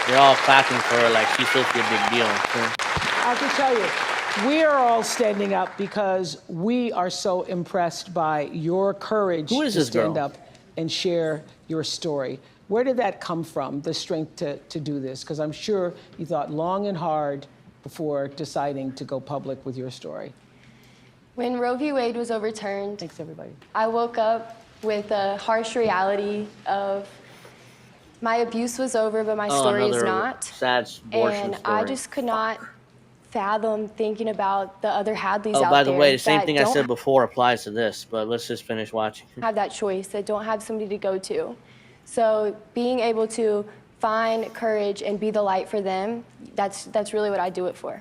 They're all clapping for her like she's supposed to be a big deal. So. I can tell you, we are all standing up because we are so impressed by your courage to stand up and share your story. Where did that come from, the strength to do this? Because I'm sure you thought long and hard before deciding to go public with your story. When Roe v. Wade was overturned, thanks everybody, I woke up with a harsh reality of my abuse was over, but my story is not. Sad abortion and story. I just could not fathom thinking about the other Hadleys out there. Oh, by the way, the same thing I said before applies to this, but let's just finish watching. Have that choice, that don't have somebody to go to. So being able to find courage and be the light for them, that's really what I do it for.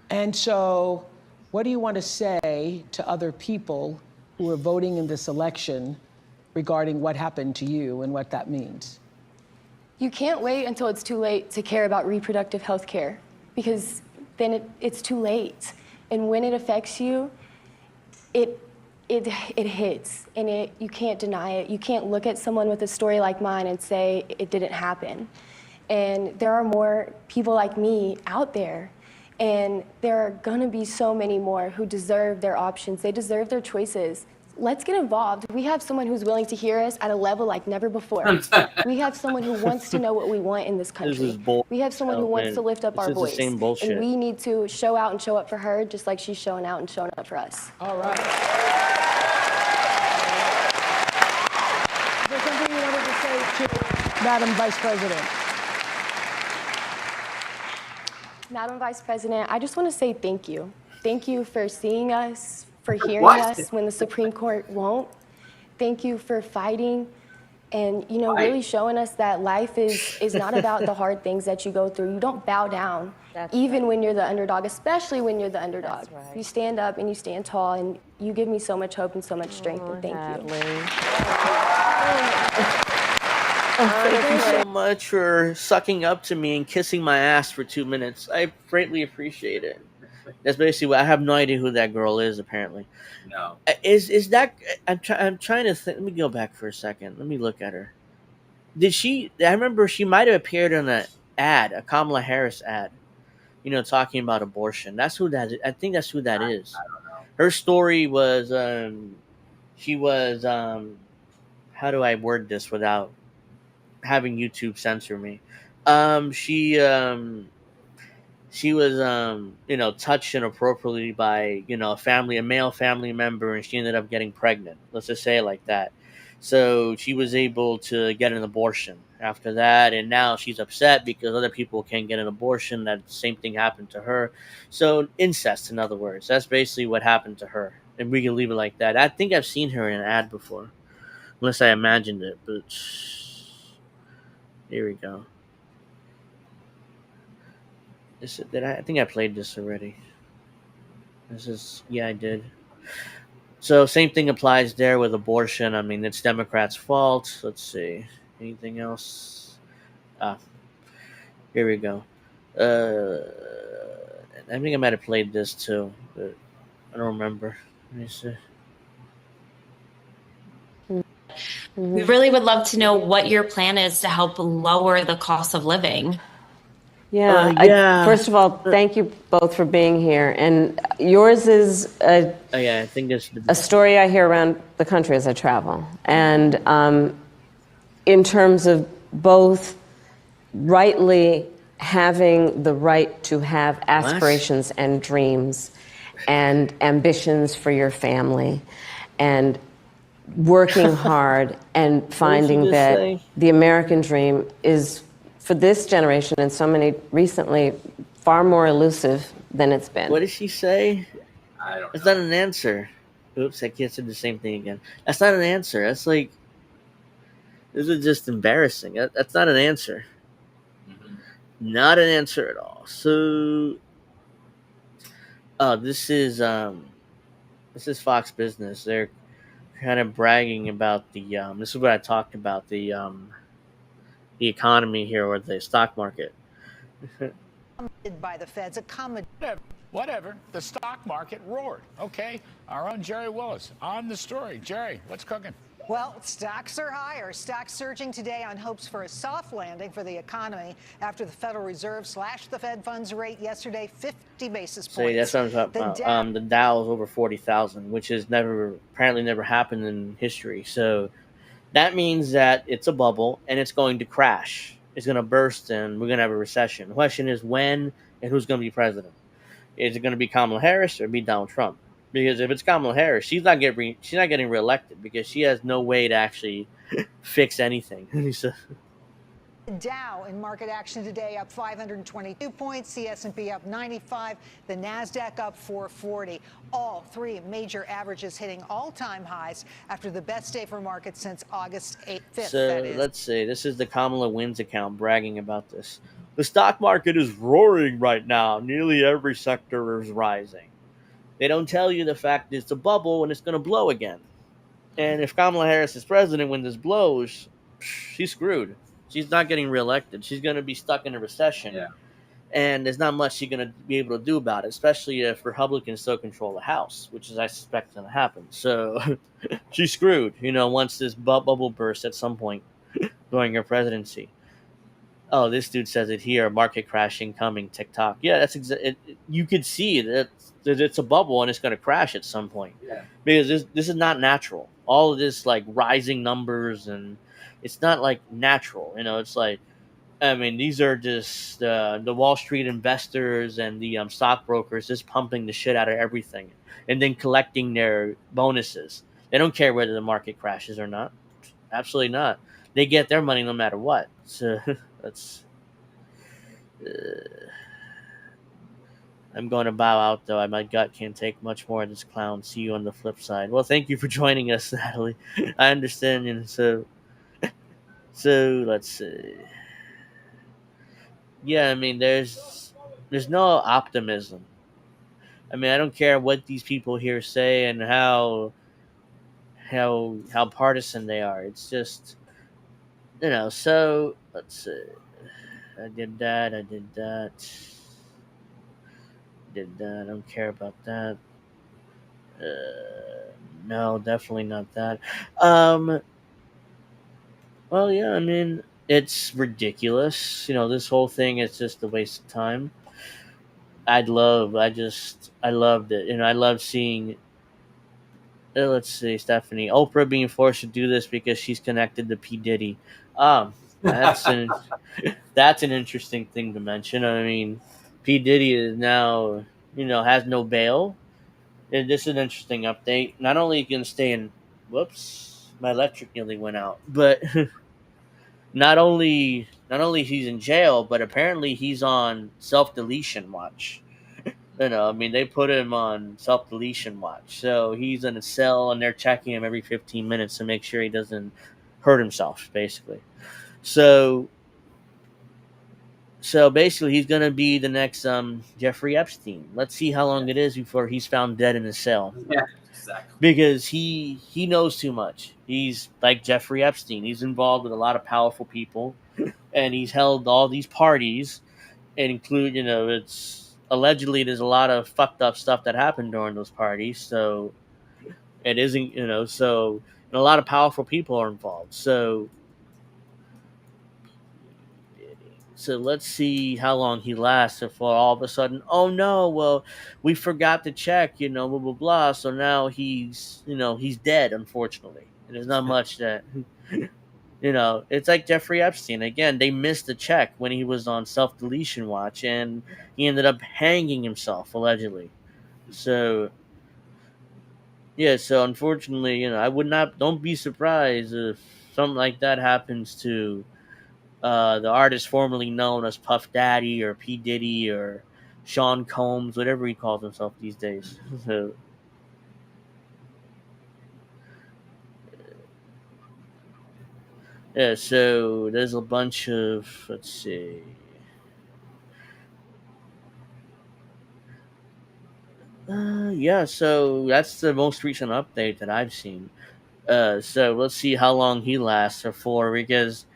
And so what do you want to say to other people who are voting in this election regarding what happened to you and what that means? You can't wait until it's too late to care about reproductive health care, because then it's too late. And when it affects you, it hits, and you can't deny it. You can't look at someone with a story like mine and say it didn't happen. And there are more people like me out there, and there are gonna be so many more who deserve their options. They deserve their choices. Let's get involved. We have someone who's willing to hear us at a level like never before. We have someone who wants to know what we want in this country. We have someone who wants to lift up our voice. The same bullshit. And we need to show out and show up for her just like she's showing out and showing up for us. All right. Is there something you wanted to say to Madam Vice President? Madam Vice President, I just want to say thank you. Thank you for seeing us, for hearing us when the Supreme Court won't. Thank you for fighting and really showing us that life is not about the hard things that you go through. You don't bow down, even when you're the underdog, especially when you're the underdog. You stand up and you stand tall, and you give me so much hope and so much strength, and thank you. Thank you so much for sucking up to me and kissing my ass for 2 minutes. I greatly appreciate it. That's basically what I have no idea who that girl is. Apparently, No. Is that? I'm trying to think. Let me go back for a second. Let me look at her. Did she? I remember she might have appeared in an ad, a Kamala Harris ad. Talking about abortion. That's who that is. I think that's who that is. Her story was. She was. How do I word this without having YouTube censor me? She was touched inappropriately by a male family member, and she ended up getting pregnant. Let's just say it like that. So she was able to get an abortion after that, and now she's upset because other people can't get an abortion. That same thing happened to her. So incest, in other words, that's basically what happened to her, and we can leave it like that. I think I've seen her in an ad before, unless I imagined it. But here we go. I think I played this already. I did. So same thing applies there with abortion. I mean, it's Democrats' fault. Let's see. Anything else? Here we go. I think I might have played this too, but I don't remember. Let me see. We really would love to know what your plan is to help lower the cost of living. First of all, thank you both for being here. And yours is I think it's a story I hear around the country as I travel. And in terms of both rightly having the right to have aspirations and dreams and ambitions for your family, and working hard and finding that the American dream is, for this generation and so many recently, far more elusive than it's been. What did she say? I don't know. That's not an answer. Oops, I can't say the same thing again. That's not an answer. That's like, this is just embarrassing. That's not an answer. Mm-hmm. Not an answer at all. So, this is Fox Business. They're kind of bragging about the. This is what I talked about, the economy here, or the stock market. By the feds, whatever. The stock market roared. Okay, our own Jerry Willis on the story. Jerry, what's cooking? Well, stocks are higher. Stocks surging today on hopes for a soft landing for the economy after the Federal Reserve slashed the Fed funds rate yesterday 50 basis points. See, that's what I'm talking about. The Dow is over 40,000, which has apparently never happened in history. So that means that it's a bubble and it's going to crash. It's going to burst and we're going to have a recession. The question is when and who's going to be president. Is it going to be Kamala Harris or be Donald Trump? Because if it's Kamala Harris, she's not getting reelected because she has no way to actually fix anything. Dow in market action today up 522 points, the S&P up 95, the Nasdaq up 440. All three major averages hitting all-time highs after the best day for markets since August 5th. So let's see. This is the Kamala Wins account bragging about this. The stock market is roaring right now. Nearly every sector is rising. They don't tell you the fact that it's a bubble and it's going to blow again. And if Kamala Harris is president when this blows, she's screwed. She's not getting reelected. She's going to be stuck in a recession. Yeah. And there's not much she's going to be able to do about it, especially if Republicans still control the House, which is, I suspect, going to happen. So she's screwed, once this bubble bursts at some point during her presidency. Oh, this dude says it here, market crashing coming, TikTok. Yeah, that's you could see that it's a bubble and it's going to crash at some point. Yeah. Because this is not natural. All of this, like, rising numbers, and it's not, like, natural. It's like, I mean, these are just the Wall Street investors and the stockbrokers just pumping the shit out of everything and then collecting their bonuses. They don't care whether the market crashes or not. Absolutely not. They get their money no matter what. So that's... I'm going to bow out, though. My gut can't take much more of this clown. See you on the flip side. Well, thank you for joining us, Natalie. I understand. And so So let's see. Yeah, I mean, there's no optimism. I mean, I don't care what these people here say and how partisan they are. It's just So let's see. I did that. I did that. Did that. I don't care about that. No, definitely not that. Um. Well, yeah. I mean, it's ridiculous. This whole thing is just a waste of time. I loved it. I love seeing. Let's see, Stephanie. Oprah being forced to do this because she's connected to P Diddy. Um, that's an that's an interesting thing to mention. I mean, P Diddy is now has no bail. And this is an interesting update. Not only can stay in. Whoops, my electric nearly went out. But not only he's in jail, but apparently he's on self deletion watch. I mean, they put him on self deletion watch, so he's in a cell, and they're checking him every 15 minutes to make sure he doesn't hurt himself, basically. So, so basically, he's gonna be the next Jeffrey Epstein. Let's see how long it is before he's found dead in a cell. Yeah, exactly. Because he knows too much. He's like Jeffrey Epstein. He's involved with a lot of powerful people, and he's held all these parties, and include it's allegedly there's a lot of fucked up stuff that happened during those parties. So it isn't so and a lot of powerful people are involved. So let's see how long he lasts before all of a sudden, oh no, well, we forgot to check, blah blah blah. So now he's dead, unfortunately. And there's not much that it's like Jeffrey Epstein. Again, they missed the check when he was on self deletion watch, and he ended up hanging himself allegedly. So yeah, so unfortunately, I would not. Don't be surprised if something like that happens to the artist formerly known as Puff Daddy or P Diddy or Sean Combs, whatever he calls himself these days. So, yeah, so there's a bunch of let's see. Yeah, so that's the most recent update that I've seen. So let's see how long he lasts for because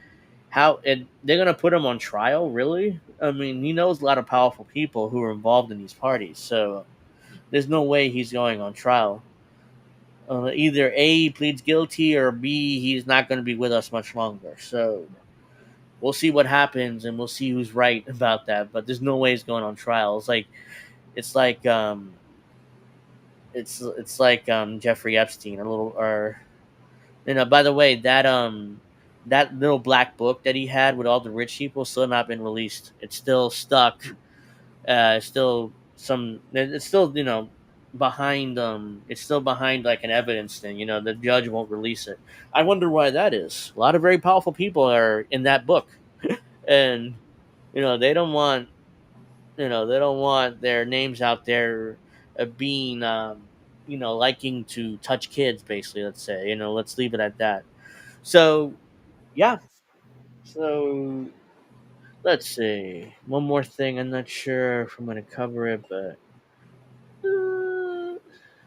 they're gonna put him on trial, really? I mean, he knows a lot of powerful people who are involved in these parties, so there's no way he's going on trial. Either A, he pleads guilty, or B, he's not going to be with us much longer. So we'll see what happens, and we'll see who's right about that. But there's no way he's going on trial. It's like Jeffrey Epstein, a little, or by the way, that little black book that he had with all the rich people still not been released. It's still stuck. Still some. It's still behind. It's still behind like an evidence thing. The judge won't release it. I wonder why that is. A lot of very powerful people are in that book, and they don't want. They don't want their names out there being liking to touch kids, basically. Let's say let's leave it at that. So yeah. So let's see. One more thing. I'm not sure if I'm going to cover it, but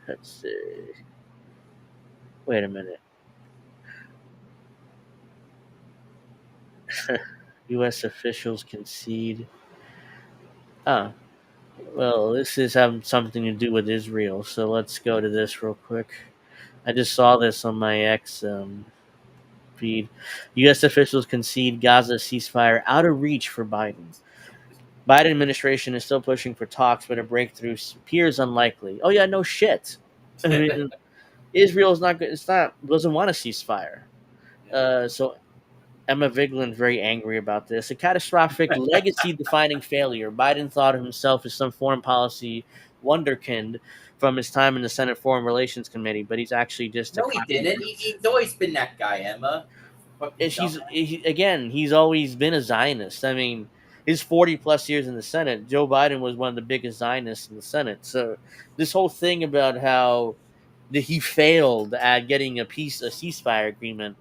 let's see. Wait a minute. U.S. officials concede. Ah, well, this is having something to do with Israel, so let's go to this real quick. I just saw this on my X feed. U.S. officials concede Gaza ceasefire out of reach for Biden. Biden administration is still pushing for talks, but a breakthrough appears unlikely. Oh yeah, no shit. I mean, Israel is not good. It's not doesn't want a ceasefire. So Emma Vigeland's very angry about this. A catastrophic legacy-defining failure. Biden thought of himself as some foreign policy wonderkind from his time in the Senate Foreign Relations Committee, but he's actually just no, he didn't. He's always been that guy, Emma. He's always been a Zionist. I mean, his 40 plus years in the Senate, Joe Biden was one of the biggest Zionists in the Senate. So this whole thing about how he failed at getting a ceasefire agreement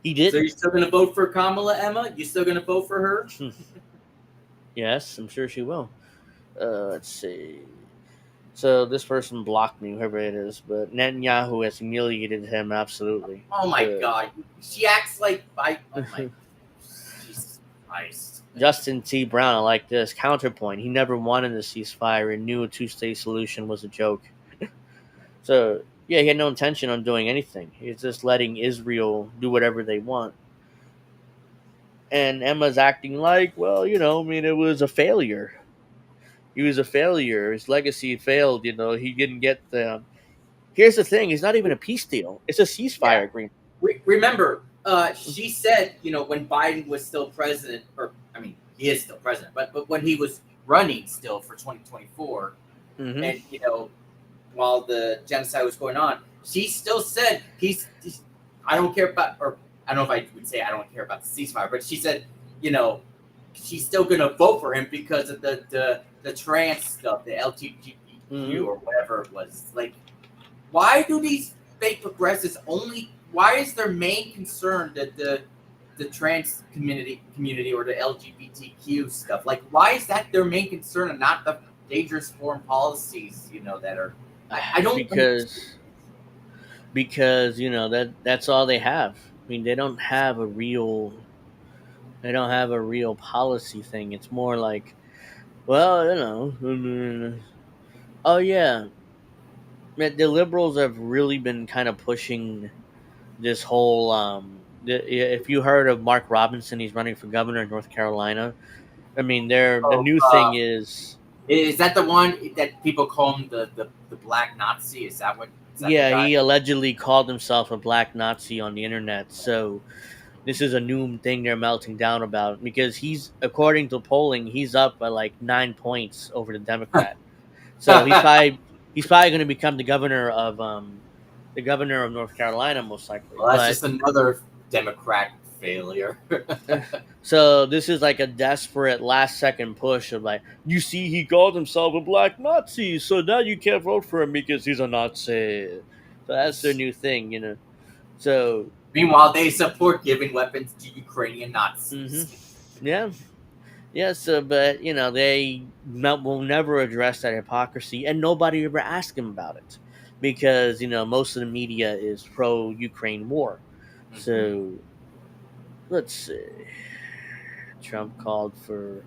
He did. So you're still going to vote for Kamala, Emma? You still going to vote for her? Yes, I'm sure she will. Let's see. So this person blocked me, whoever it is, but Netanyahu has humiliated him absolutely. Oh my God. She acts like oh my Jesus Christ. Justin T. Brown, I like this. Counterpoint. He never wanted a ceasefire and knew a two-state solution was a joke. So, yeah, he had no intention on doing anything. He's just letting Israel do whatever they want. And Emma's acting like, well, it was a failure. He was a failure. His legacy failed, He didn't get the... Here's the thing. It's not even a peace deal. It's a ceasefire agreement. Remember, she said, when Biden was still president, he is still president, but when he was running still for 2024, and, while the genocide was going on, she still said, I don't care about, or I don't know if I would say I don't care about the ceasefire, but she said, she's still going to vote for him because of the trans stuff, the LGBTQ or whatever it was. Like, why do these fake progressives why is their main concern that the trans community or the LGBTQ stuff? Like, why is that their main concern and not the dangerous foreign policies, that are... I don't... Because that's all they have. I mean, they don't have a real policy thing. It's more like, well, oh yeah, the liberals have really been kind of pushing this whole if you heard of Mark Robinson, he's running for governor in North Carolina. I mean, the new thing is that the one that people call him the black Nazi? Is that what? Yeah, he allegedly called himself a black Nazi on the internet. So this is a new thing they're melting down about because according to polling, he's up by like 9 points over the Democrat. So he's probably going to become the governor of North Carolina, most likely. Well, that's just another Democrat failure. So this is like a desperate last-second push of like, you see, he called himself a black Nazi, so now you can't vote for him because he's a Nazi. So that's their new thing, So meanwhile, they support giving weapons to Ukrainian Nazis. Mm-hmm. Yeah. So, but they will never address that hypocrisy, and nobody ever asked him about it because most of the media is pro-Ukraine war. So let's see. Trump called for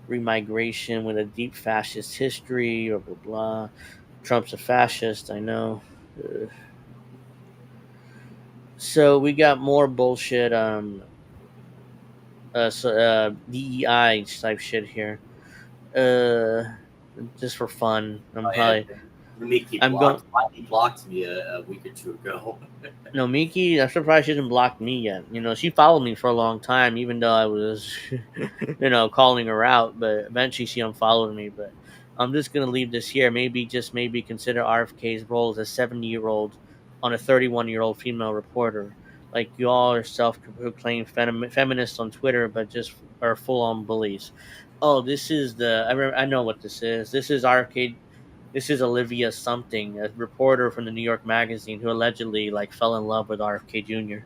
remigration with a deep fascist history, blah, blah, blah. Trump's a fascist, I know. So we got more bullshit, DEI type shit here. Just for fun. Miki blocked me a week or two ago. No, Miki, I'm surprised she hasn't blocked me yet. She followed me for a long time, even though I was, calling her out. But eventually she unfollowed me. But I'm just going to leave this here. Maybe consider RFK's role as a 70-year-old on a 31-year-old female reporter. Like, you all are self-proclaimed feminists on Twitter, but just are full-on bullies. Oh, this is I know what this is. This is RFK. This is Olivia something, a reporter from the New York Magazine who allegedly fell in love with RFK Jr.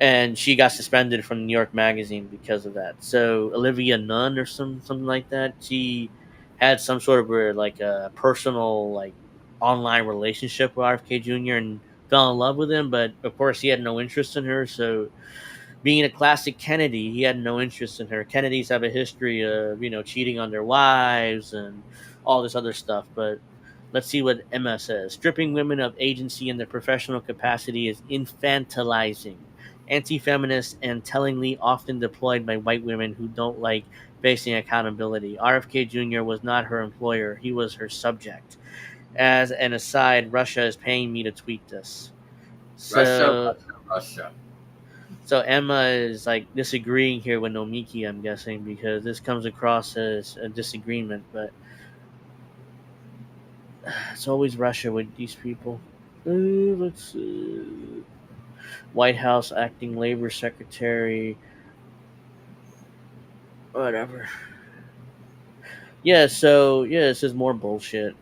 And she got suspended from New York Magazine because of that. So Olivia Nunn or something like that. She had some sort of a personal online relationship with RFK Jr. and fell in love with him, but of course he had no interest in her. So being a classic Kennedy, he had no interest in her. Kennedys have a history of cheating on their wives and all this other stuff. But let's see what Emma says. Stripping women of agency in their professional capacity is infantilizing, anti-feminist, and tellingly often deployed by white women who don't like facing accountability. RFK Jr. was not her employer. He was subject. As an aside, Russia is paying me to tweet this. Russia. So Emma is disagreeing here with Nomiki, I'm guessing, because this comes across as a disagreement, but it's always Russia with these people. Let's see. White House acting labor secretary. Whatever. Yeah, this is more bullshit.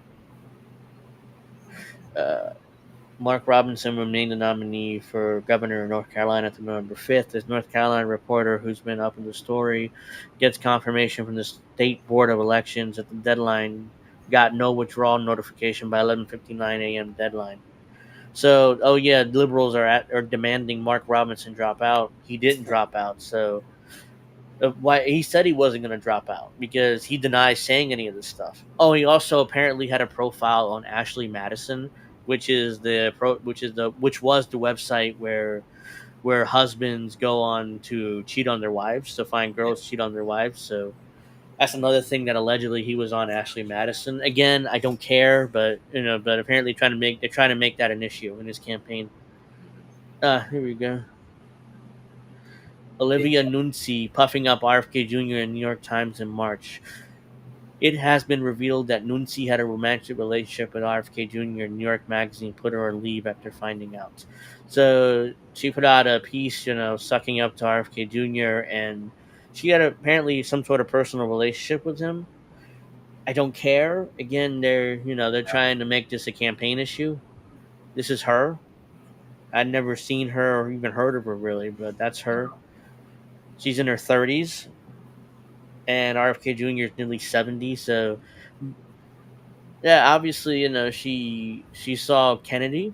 Mark Robinson remained the nominee for governor of North Carolina through November 5th. This North Carolina reporter who's been up in the story gets confirmation from the State Board of Elections that the deadline got no withdrawal notification by 11:59 a.m. deadline. So, oh yeah, liberals are demanding Mark Robinson drop out. He didn't drop out, so why he said he wasn't going to drop out because he denies saying any of this stuff. Oh, he also apparently had a profile on Ashley Madison, which is which was the website where husbands go on to cheat on their wives, to find girls cheat on their wives. So that's another thing that allegedly he was on Ashley Madison. Again, I don't care, but but apparently they're trying to make that an issue in his campaign. Here we go. Olivia Nunzi puffing up RFK Jr. in New York Times in March. It has been revealed that Nunzi had a romantic relationship with RFK Jr. New York Magazine put her on leave after finding out. So she put out a piece, sucking up to RFK Jr. and she had apparently some sort of personal relationship with him. I don't care. Again, they're trying to make this a campaign issue. This is her. I'd never seen her or even heard of her really, but that's her. She's in her 30s, and RFK Jr. is nearly 70. So, yeah, obviously, she saw Kennedy,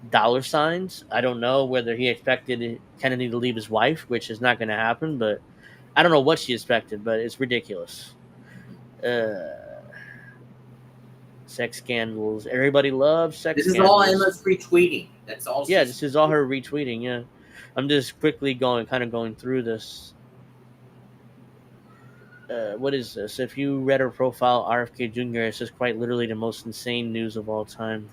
dollar signs. I don't know whether he expected Kennedy to leave his wife, which is not going to happen, but I don't know what she expected, but it's ridiculous. Sex scandals. Everybody loves sex This is scandals. all Emma's retweeting. That's all. Yeah, this is all her retweeting. Yeah, I'm just quickly going through this. What is this? If you read her profile, RFK Jr., it's just quite literally the most insane news of all time.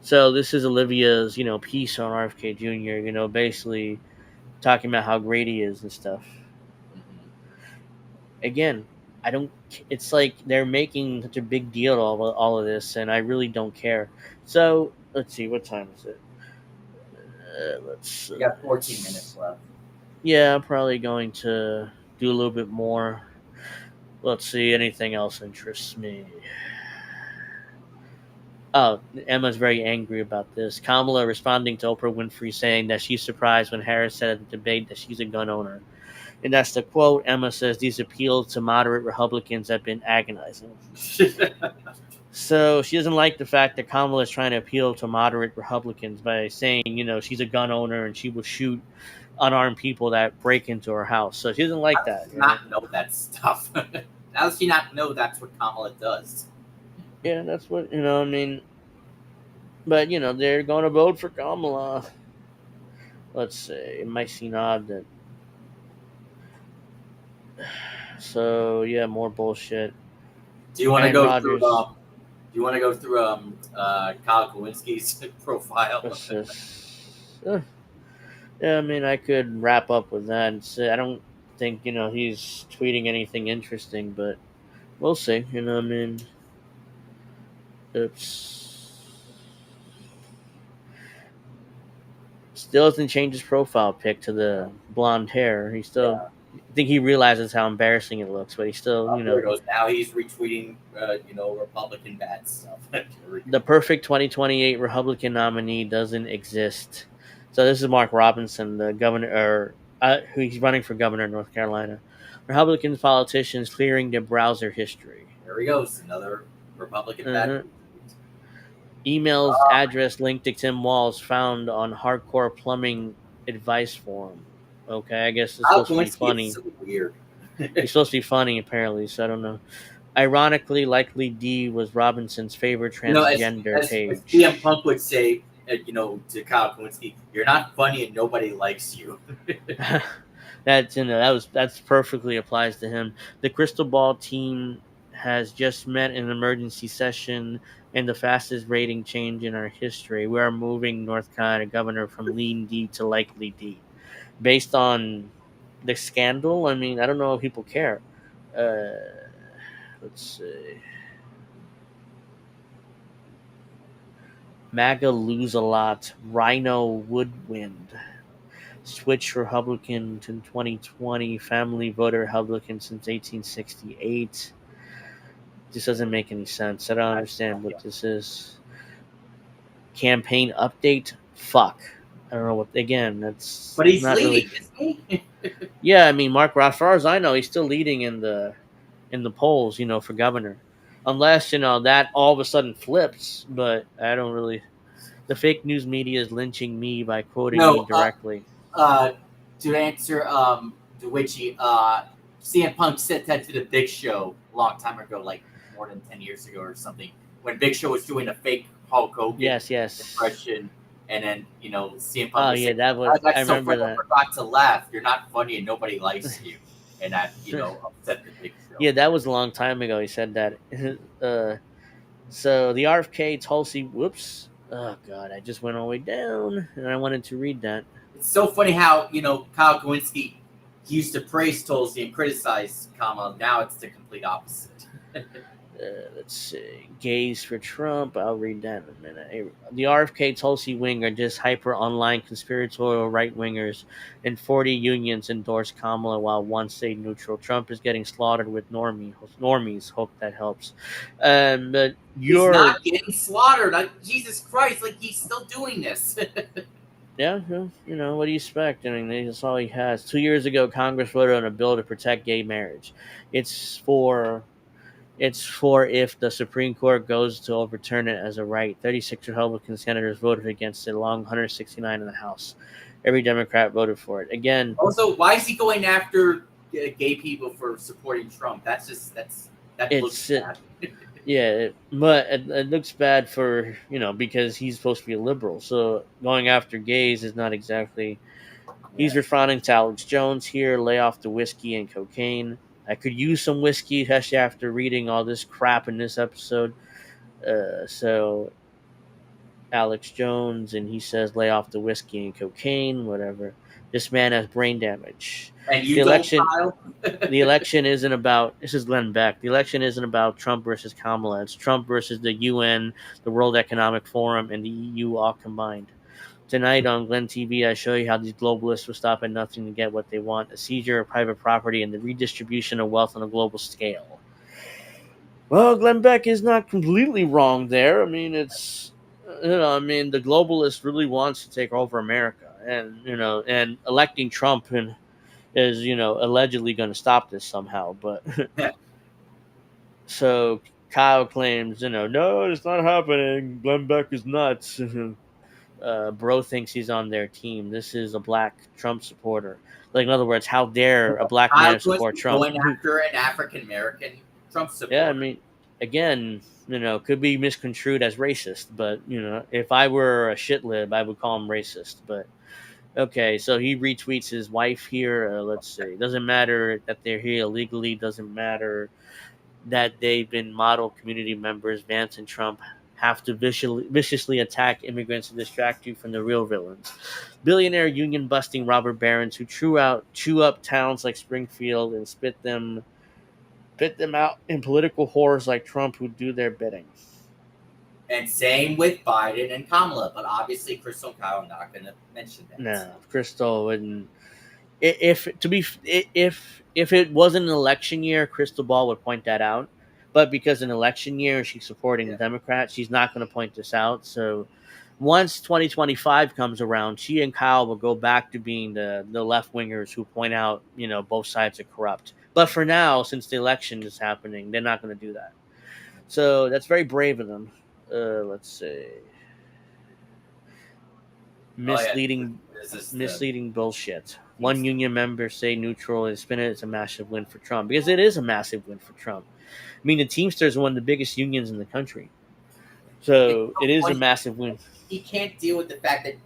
So this is Olivia's, piece on RFK Jr., basically talking about how great he is and stuff. Again, it's like they're making such a big deal of all of this, and I really don't care. So, let's see, what time is it? We got 14 minutes left. Yeah, I'm probably going to do a little bit more. Let's see, anything else interests me. Oh, Emma's very angry about this. Kamala responding to Oprah Winfrey saying that she's surprised when Harris said at the debate that she's a gun owner. And that's the quote. Emma says these appeals to moderate Republicans have been agonizing. So she doesn't like the fact that Kamala is trying to appeal to moderate Republicans by saying, she's a gun owner and she will shoot unarmed people that break into her house. So she doesn't like that. How does she not know that stuff? How does she not know that's what Kamala does? Yeah, that's what, I mean. But, they're going to vote for Kamala. Let's see. It might seem odd that. So, yeah, more bullshit. Do you want to go through? Do you want to go through Kyle Kowinski's profile? Yeah, I mean, I could wrap up with that. I don't think he's tweeting anything interesting, but we'll see. I mean, oops. Still doesn't change his profile pic to the blonde hair. He still. Yeah. I think he realizes how embarrassing it looks, but he still, There it goes. Now he's retweeting, Republican bad stuff. The perfect 2028 Republican nominee doesn't exist. So this is Mark Robinson, the governor, who's running for governor of North Carolina. Republican politicians clearing their browser history. There he goes, another Republican bad. Emails, address linked to Tim Walz found on hardcore plumbing advice forum. Okay, I guess it's supposed to be funny. So weird. He's supposed to be funny, apparently, so I don't know. Ironically, Likely D was Robinson's favorite transgender page. As CM Punk would say, to Kyle Kowinski, "You're not funny and nobody likes you." That's perfectly applies to him. The Crystal Ball team has just met in an emergency session and the fastest rating change in our history. We are moving North Carolina governor from Lean D to Likely D. Based on the scandal, I mean, I don't know if people care. Let's see. MAGA lose a lot. Rhino Woodwind. Switch Republican to 2020. Family voter Republican since 1868. This doesn't make any sense. I don't understand what this is. campaign update. Fuck. I don't know what. Again, that's. But he's not leading, really. isn't he? Yeah, I mean, Mark. As far as I know, he's still leading in the polls. For governor, unless that all of a sudden flips. But I don't really. The fake news media is lynching me by quoting me No, directly. To answer DeWitchy, CM Punk said that to the Big Show a long time ago, like more than 10 years ago or something, when Big Show was doing a fake Hulk Hogan Yes. impression, and then CM Punk Oh was yeah, saying, that was. that's I so remember funny, I that. forgot to laugh. You're not funny and nobody likes you. And that, upset the Big Show. Yeah, that was a long time ago. He said that. So the RFK Tulsi. Whoops. Oh god, I just went all the way down, and I wanted to read that. It's so funny how, Kyle Kowinski used to praise Tulsi and criticize Kamala. Now it's the complete opposite. Let's see. Gays for Trump. I'll read that in a minute. The RFK Tulsi wing are just hyper online conspiratorial right wingers, and 40 unions endorse Kamala while one stayed neutral. Trump is getting slaughtered with normies. Hope that helps. But He's not getting slaughtered. Jesus Christ, like he's still doing this. Yeah, what do you expect? I mean, that's all he has. 2 years ago, Congress voted on a bill to protect gay marriage. It's for if the Supreme Court goes to overturn it as a right. 36 Republican senators voted against it, along 169 in the House. Every Democrat voted for it. Again. Also, why is he going after gay people for supporting Trump? That looks bad. Yeah, but it looks bad for, because he's supposed to be a liberal. So going after gays is not exactly. He's responding to Alex Jones here. Lay off the whiskey and cocaine. I could use some whiskey, especially after reading all this crap in this episode. So Alex Jones, and he says, lay off the whiskey and cocaine, whatever. This man has brain damage. And you the election, don't, Kyle? The election isn't about. This is Glenn Beck. The election isn't about Trump versus Kamala. It's Trump versus the UN, the World Economic Forum, and the EU all combined. Tonight on Glenn TV, I show you how these globalists will stop at nothing to get what they want: a seizure of private property and the redistribution of wealth on a global scale. Well, Glenn Beck is not completely wrong there. I mean, it's the globalist really wants to take over America, and and electing Trump is allegedly going to stop this somehow. But so Kyle claims, no, it's not happening. Glenn Beck is nuts. Bro thinks he's on their team. This is a black Trump supporter. Like, in other words, how dare a black man support Trump? Going after an African American Trump supporter. Yeah, I mean, again, could be misconstrued as racist. But if I were a shit lib, I would call him racist. But okay, so he retweets his wife here. Let's see. Doesn't matter that they're here illegally. Doesn't matter that they've been model community members. Vance and Trump have to viciously attack immigrants to distract you from the real villains. Billionaire union busting robber barons who chew up towns like Springfield and spit them out in political whores like Trump who do their bidding. And same with Biden and Kamala, but obviously Crystal and Kyle are not going to mention that. No, Crystal wouldn't. If it wasn't an election year, Crystal Ball would point that out. But because in election year she's supporting the Democrats, she's not going to point this out. So once 2025 comes around, she and Kyle will go back to being the left wingers who point out, both sides are corrupt. But for now, since the election is happening, they're not going to do that. So that's very brave of them. Let's see. Misleading bullshit. One union member say neutral and spin it as a massive win for Trump, because it is a massive win for Trump. I mean, the Teamsters are one of the biggest unions in the country, so it is a massive win. He can't deal with the fact that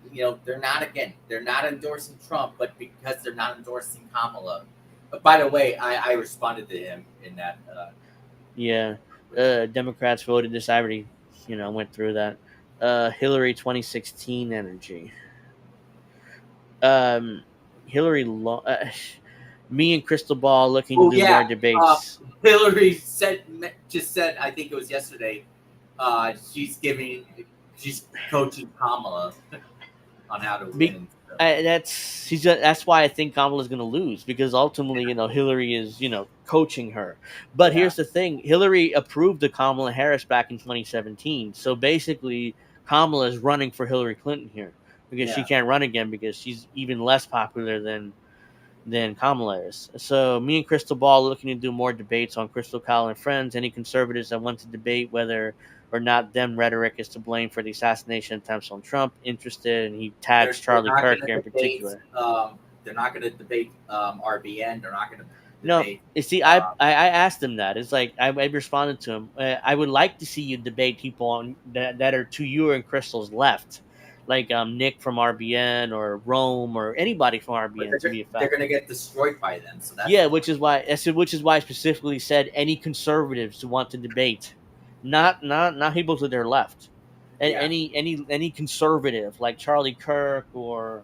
they're not endorsing Trump, but because they're not endorsing Kamala. But by the way, I responded to him in that. Yeah, Democrats voted this. I already went through that. Hillary 2016 energy. Hillary, me and Crystal Ball looking to do more debates. Hillary just said, I think it was yesterday, she's coaching Kamala on how to win. That's why I think Kamala's going to lose, because ultimately, Hillary is, coaching her. But here's the thing: Hillary approved of Kamala Harris back in 2017. So basically, Kamala is running for Hillary Clinton here because she can't run again because she's even less popular than Kamala is. So me and Crystal Ball looking to do more debates on Crystal Kyle and friends. Any conservatives that want to debate whether or not them rhetoric is to blame for the assassination attempts on Trump interested, and he tags Charlie Kirk here in particular. They're not going to debate RBN. They're not going to No, debate. you see, I asked him that. It's like I responded to him. I would like to see you debate people on that are to you and Crystal's left, like Nick from RBN or Rome or anybody from RBN. To be a fact, they're going to get destroyed by them. So that's which is why I specifically said any conservatives who want to debate, not people to their left, and any conservative like Charlie Kirk or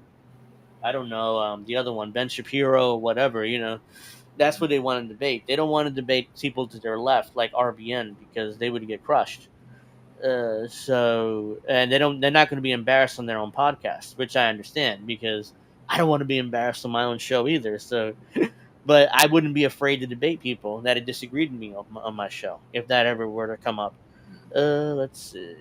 I don't know the other one Ben Shapiro or whatever, That's what they want to debate. They don't want to debate people to their left like RBN because they would get crushed. And they're not going to be embarrassed on their own podcast, which I understand because I don't want to be embarrassed on my own show either. So, but I wouldn't be afraid to debate people that had disagreed with me on my show if that ever were to come up. Let's see.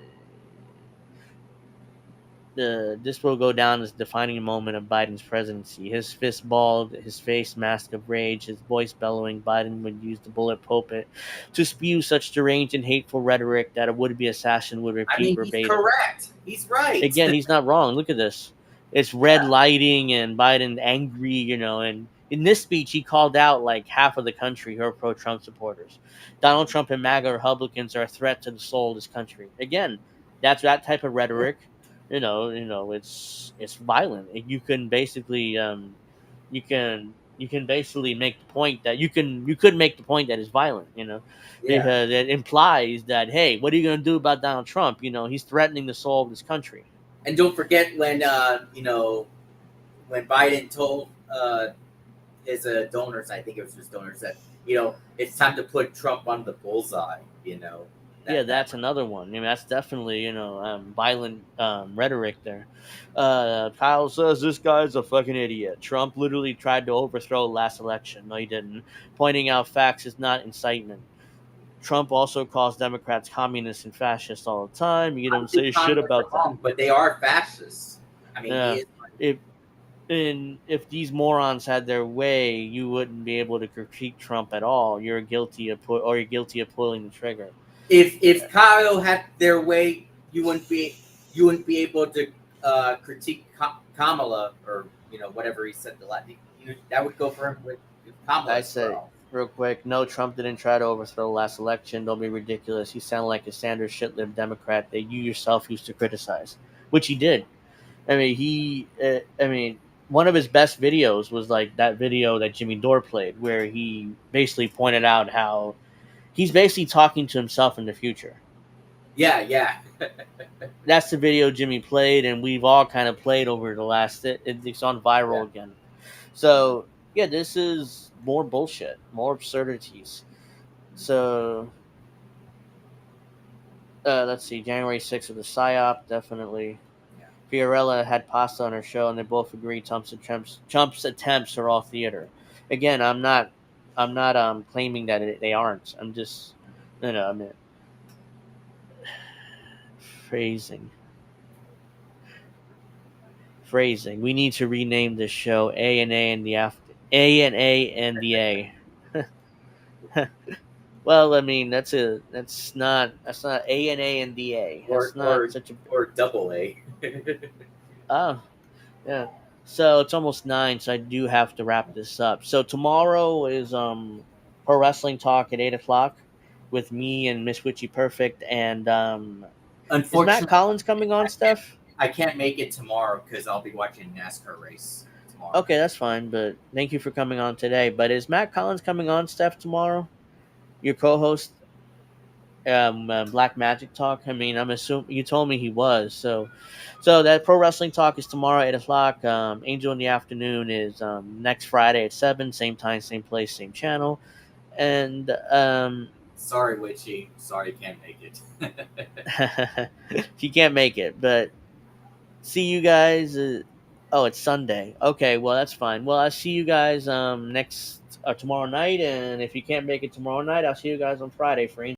This will go down as a defining moment of Biden's presidency. His fist balled, his face mask of rage, his voice bellowing. Biden would use the bullet pulpit to spew such deranged and hateful rhetoric that a would-be assassin would repeat verbatim. He's correct. He's right. Again, he's not wrong. Look at this. It's red lighting and Biden angry, and in this speech, he called out like half of the country who are pro-Trump supporters. Donald Trump and MAGA Republicans are a threat to the soul of this country. Again, that's that type of rhetoric. It's violent. You can basically you can basically make the point that you could make the point that it's violent, because it implies that, hey, what are you going to do about Donald Trump? He's threatening the soul of this country. And don't forget when when Biden told his donors, I think it was his donors, that it's time to put Trump on the bullseye. That's another one. That's definitely, violent rhetoric there. Kyle says this guy's a fucking idiot. Trump literally tried to overthrow last election. No, he didn't. Pointing out facts is not incitement. Trump also calls Democrats communists and fascists all the time. You don't say shit about that. But they are fascists. I mean, if these morons had their way, you wouldn't be able to critique Trump at all. You're guilty of pulling the trigger. If Kyle had their way, you wouldn't be able to critique Kamala or whatever he said the last. That would go for him with Kamala. I say real quick, no, Trump didn't try to overthrow the last election. Don't be ridiculous. He sounded like a Sanders shit-lib Democrat that you yourself used to criticize, which he did. I mean, one of his best videos was like that video that Jimmy Dore played, where he basically pointed out how he's basically talking to himself in the future. Yeah. That's the video Jimmy played, and we've all kind of played over the last. It's on viral again. So yeah, this is more bullshit, more absurdities. So let's see, January 6th of the PSYOP, definitely. Fiorella had pasta on her show, and they both agreed Trump's attempts are all theater. Again, I'm not claiming that they aren't. I'm just, phrasing. We need to rename this show A&A and the A. Well, I mean that's not A&A and the A. Or double A. Oh, yeah. So it's almost 9, so I do have to wrap this up. So tomorrow is Pro Wrestling Talk at 8:00 with me and Miss Witchy Perfect, and is Matt Collins coming on, Steph? I can't make it tomorrow because I'll be watching a NASCAR race tomorrow. Okay, that's fine, but thank you for coming on today. But is Matt Collins coming on, Steph, tomorrow? Your co-host, Black Magic Talk. I mean, I'm assuming you told me he was. So that Pro Wrestling Talk is tomorrow at 8:00. Angel in the Afternoon is next Friday at 7, same time, same place, same channel. And sorry, Witchy. Sorry, can't make it. She can't make it, but see you guys. It's Sunday. Okay, well that's fine. Well, I'll see you guys tomorrow night, and if you can't make it tomorrow night, I'll see you guys on Friday for